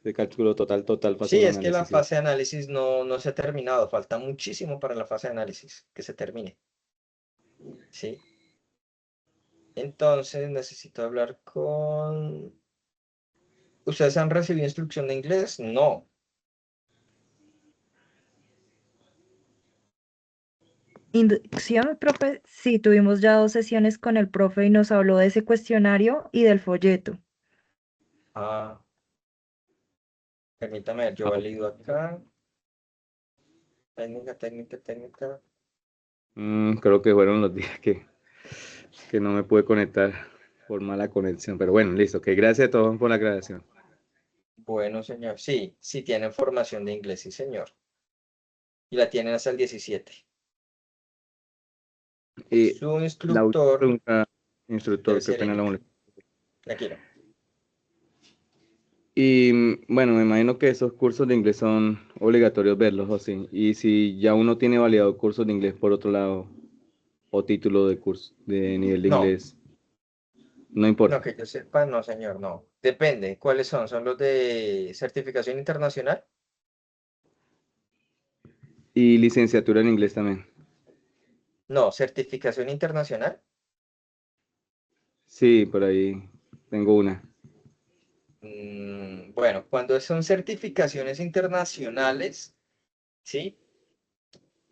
De cálculo total fase Sí, uno es que la análisis, sí. fase de análisis no se ha terminado, falta muchísimo para la fase de análisis que se termine. Sí, entonces necesito hablar con... ¿Ustedes han recibido instrucción de inglés? No. Inducción, profe. Sí, tuvimos ya 2 sesiones con el profe y nos habló de ese cuestionario y del folleto. Ah, permítame ver, yo Ah, valido acá. Técnica. creo que fueron los días que no me pude conectar por mala conexión. Pero bueno, listo. Que gracias a todos por la aclaración. Bueno, señor. Sí, sí tienen formación de inglés, sí, señor. Y la tienen hasta el 17. Y Su la última instructor pregunta, debe instructor, qué ser pena la Eric. molestia. Tranquilo. Y bueno, me imagino que esos cursos de inglés son obligatorios verlos o sí. Y si ya uno tiene validado cursos de inglés por otro lado o título de curso de nivel de No, inglés, no no, importa. que yo sepa, no, señor, no. Depende. ¿Cuáles son? ¿Son los de certificación internacional? Y licenciatura en inglés también. No, certificación internacional. Sí, por ahí tengo una. Bueno, cuando son certificaciones internacionales, ¿sí?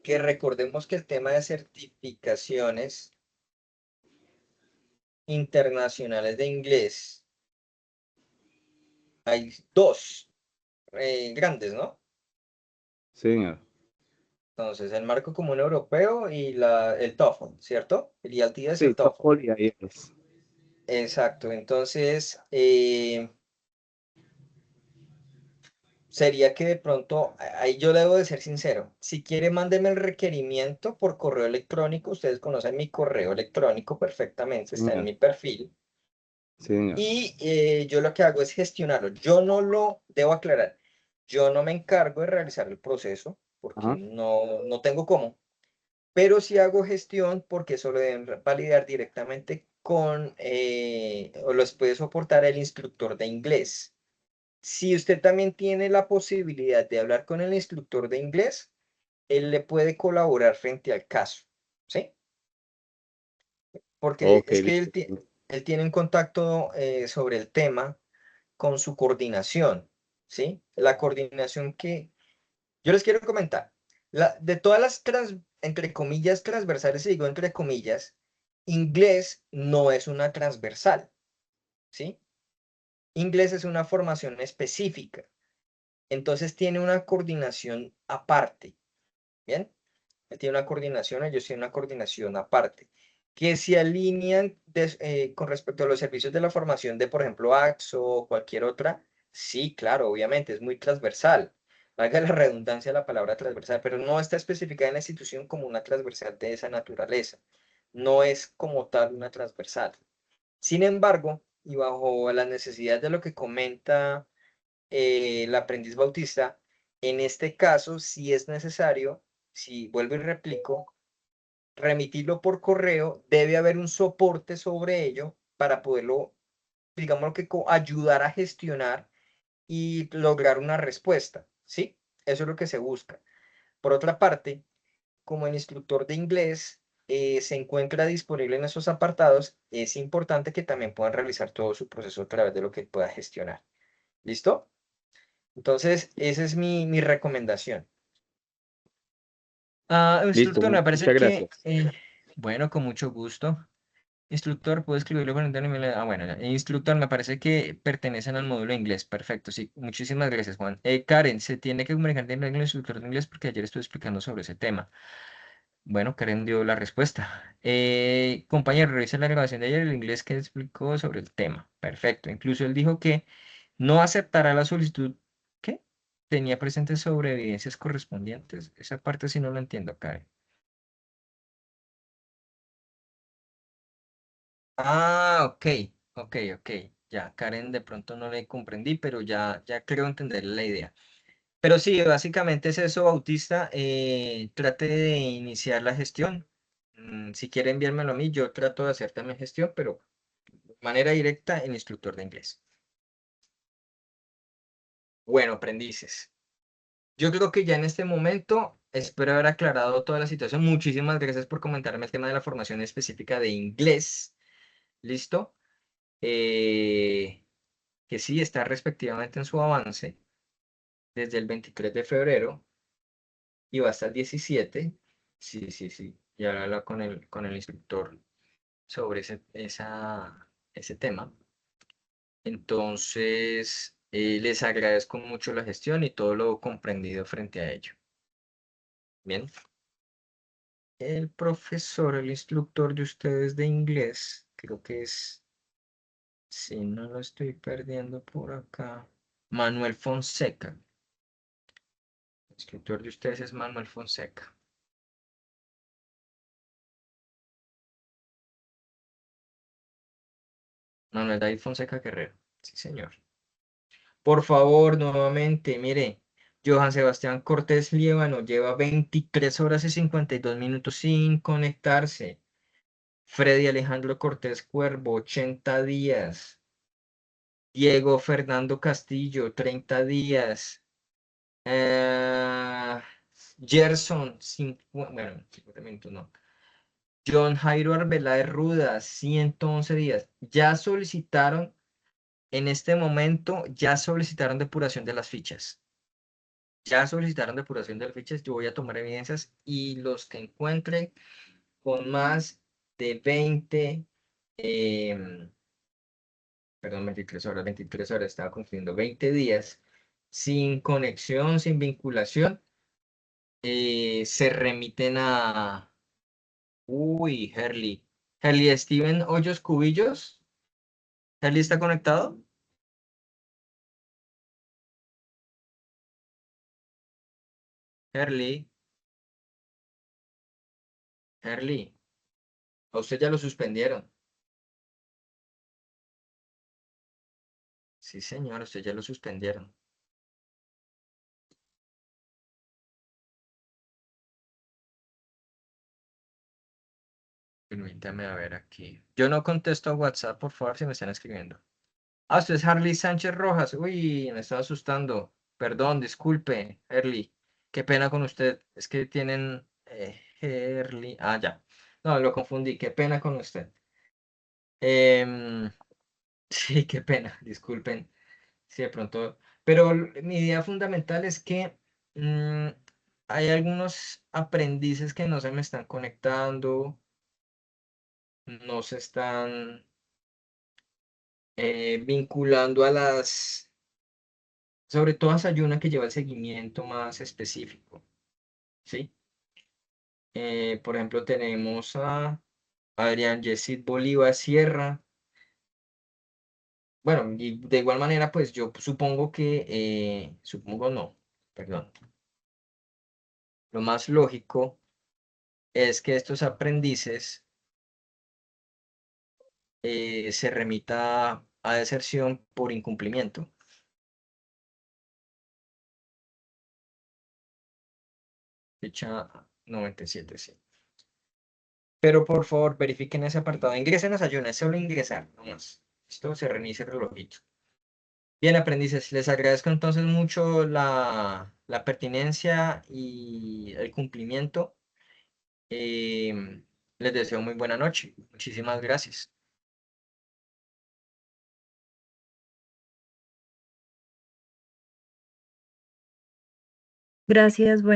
Que recordemos que el tema de certificaciones internacionales de inglés, hay dos grandes, ¿no? Sí, señor. Entonces, el marco común europeo y el TOEFL, ¿cierto? El IELTS y Sí, el TOEFL. TOEFL y IELTS. Exacto. Entonces, sería que de pronto, ahí yo debo de ser sincero. Si quiere, mándeme el requerimiento por correo electrónico. Ustedes conocen mi correo electrónico perfectamente, Sí, está en señor. mi perfil. Sí, señor. Y yo lo que hago es gestionarlo. Yo no lo, debo aclarar, yo no me encargo de realizar el proceso porque Ajá. no tengo cómo, pero sí hago gestión porque eso lo deben validar directamente con, o los puede soportar el instructor de inglés. Si usted también tiene la posibilidad de hablar con el instructor de inglés, él le puede colaborar frente al caso, ¿sí? Porque Ok, es que listo. él tiene un contacto sobre el tema con su coordinación, ¿sí? La coordinación que yo les quiero comentar, de todas las, entre comillas, transversales, y digo entre comillas, inglés no es una transversal, ¿sí? Inglés es una formación específica, entonces tiene una coordinación aparte, ¿bien? Él tiene una coordinación, ellos tienen una coordinación aparte, que se alinean con respecto a los servicios de la formación de, por ejemplo, AXO o cualquier otra. Sí, claro, obviamente, es muy transversal. Valga la redundancia de la palabra transversal, pero no está especificada en la institución como una transversal de esa naturaleza. No es como tal una transversal. Sin embargo, y bajo la necesidad de lo que comenta el aprendiz bautista, en este caso, si es necesario, si vuelvo y replico, remitirlo por correo, debe haber un soporte sobre ello para poderlo, digamos que ayudar a gestionar y lograr una respuesta, ¿sí? Eso es lo que se busca. Por otra parte, como el instructor de inglés se encuentra disponible en esos apartados, es importante que también puedan realizar todo su proceso a través de lo que pueda gestionar. ¿Listo? Entonces, esa es mi recomendación. Listo, Instructor, me parece muchas que, gracias. bueno, con mucho gusto. Instructor, ¿puedo escribirlo con el email? Bueno, ya. Instructor, me parece que pertenecen al módulo de inglés. Perfecto, sí. Muchísimas gracias, Juan. Karen, se tiene que comunicar con el instructor de inglés porque ayer estuve explicando sobre ese tema. Bueno, Karen dio la respuesta. Compañero, revisa la grabación de ayer, el inglés que explicó sobre el tema. Perfecto. Incluso él dijo que no aceptará la solicitud que tenía presente sobre evidencias correspondientes. Esa parte sí no la entiendo, Karen. Ok, ok. Ya, Karen, de pronto no le comprendí, pero ya creo entender la idea. Pero sí, básicamente es eso, Bautista. Trate de iniciar la gestión. Si quiere enviármelo a mí, yo trato de hacer también gestión, pero de manera directa el instructor de inglés. Bueno, aprendices. Yo creo que ya en este momento espero haber aclarado toda la situación. Muchísimas gracias por comentarme el tema de la formación específica de inglés. ¿Listo? Eh, que sí está respectivamente en su avance desde el 23 de febrero y va hasta el 17. Sí, sí, sí. Y ahora habla con el instructor sobre ese tema. Entonces, les agradezco mucho la gestión y todo lo comprendido frente a ello. Bien. El profesor, el instructor de ustedes de inglés, creo que es, si no lo estoy perdiendo por acá, Manuel Fonseca. El instructor de ustedes es Manuel Fonseca. Manuel David Fonseca Guerrero. Sí, señor. Por favor, nuevamente, mire, Johan Sebastián Cortés Liévano lleva 23 horas y 52 minutos sin conectarse. Freddy Alejandro Cortés Cuervo, 80 días. Diego Fernando Castillo, 30 días. Eh, Gerson, bueno, 50 minutos no. John Jairo Arbeláez Ruda, 111 días. Ya solicitaron, en este momento, ya solicitaron depuración de las fichas. Ya solicitaron depuración de las fichas. Yo voy a tomar evidencias y los que encuentren con más de 20, perdón, 23 horas, estaba confundiendo, 20 días sin conexión, sin vinculación, se remiten a... Uy, Herly. Herly Steven Hoyos Cubillos. ¿Herly está conectado? Herly, Herly. A usted ya lo suspendieron. Sí, señor, a usted ya lo suspendieron. Permítame a ver aquí. Yo no contesto a WhatsApp, por favor, si me están escribiendo. Ah, usted es Harley Sánchez Rojas. Uy, me estaba asustando. Perdón, disculpe, Herly. Qué pena con usted. Es que tienen Herly. Ah, ya. No, lo confundí. Qué pena con usted. Em, sí, qué pena. Disculpen. Sí, de pronto. Pero mi idea fundamental es que mm, hay algunos aprendices que no se me están conectando, no se están vinculando a sobre todo hay una que lleva el seguimiento más específico, ¿sí? Por ejemplo, tenemos a Adrián Yesid Bolívar Sierra. Bueno, y de igual manera, pues yo supongo que, supongo no, perdón, lo más lógico es que estos aprendices se remita a deserción por incumplimiento. Fecha 97, sí. Pero por favor, verifiquen ese apartado. Ingresen a Sayuna, es solo ingresar, nomás. Esto se reinicia el relojito. Bien, aprendices, les agradezco entonces mucho la pertinencia y el cumplimiento. Les deseo muy buena noche. Muchísimas gracias. Gracias.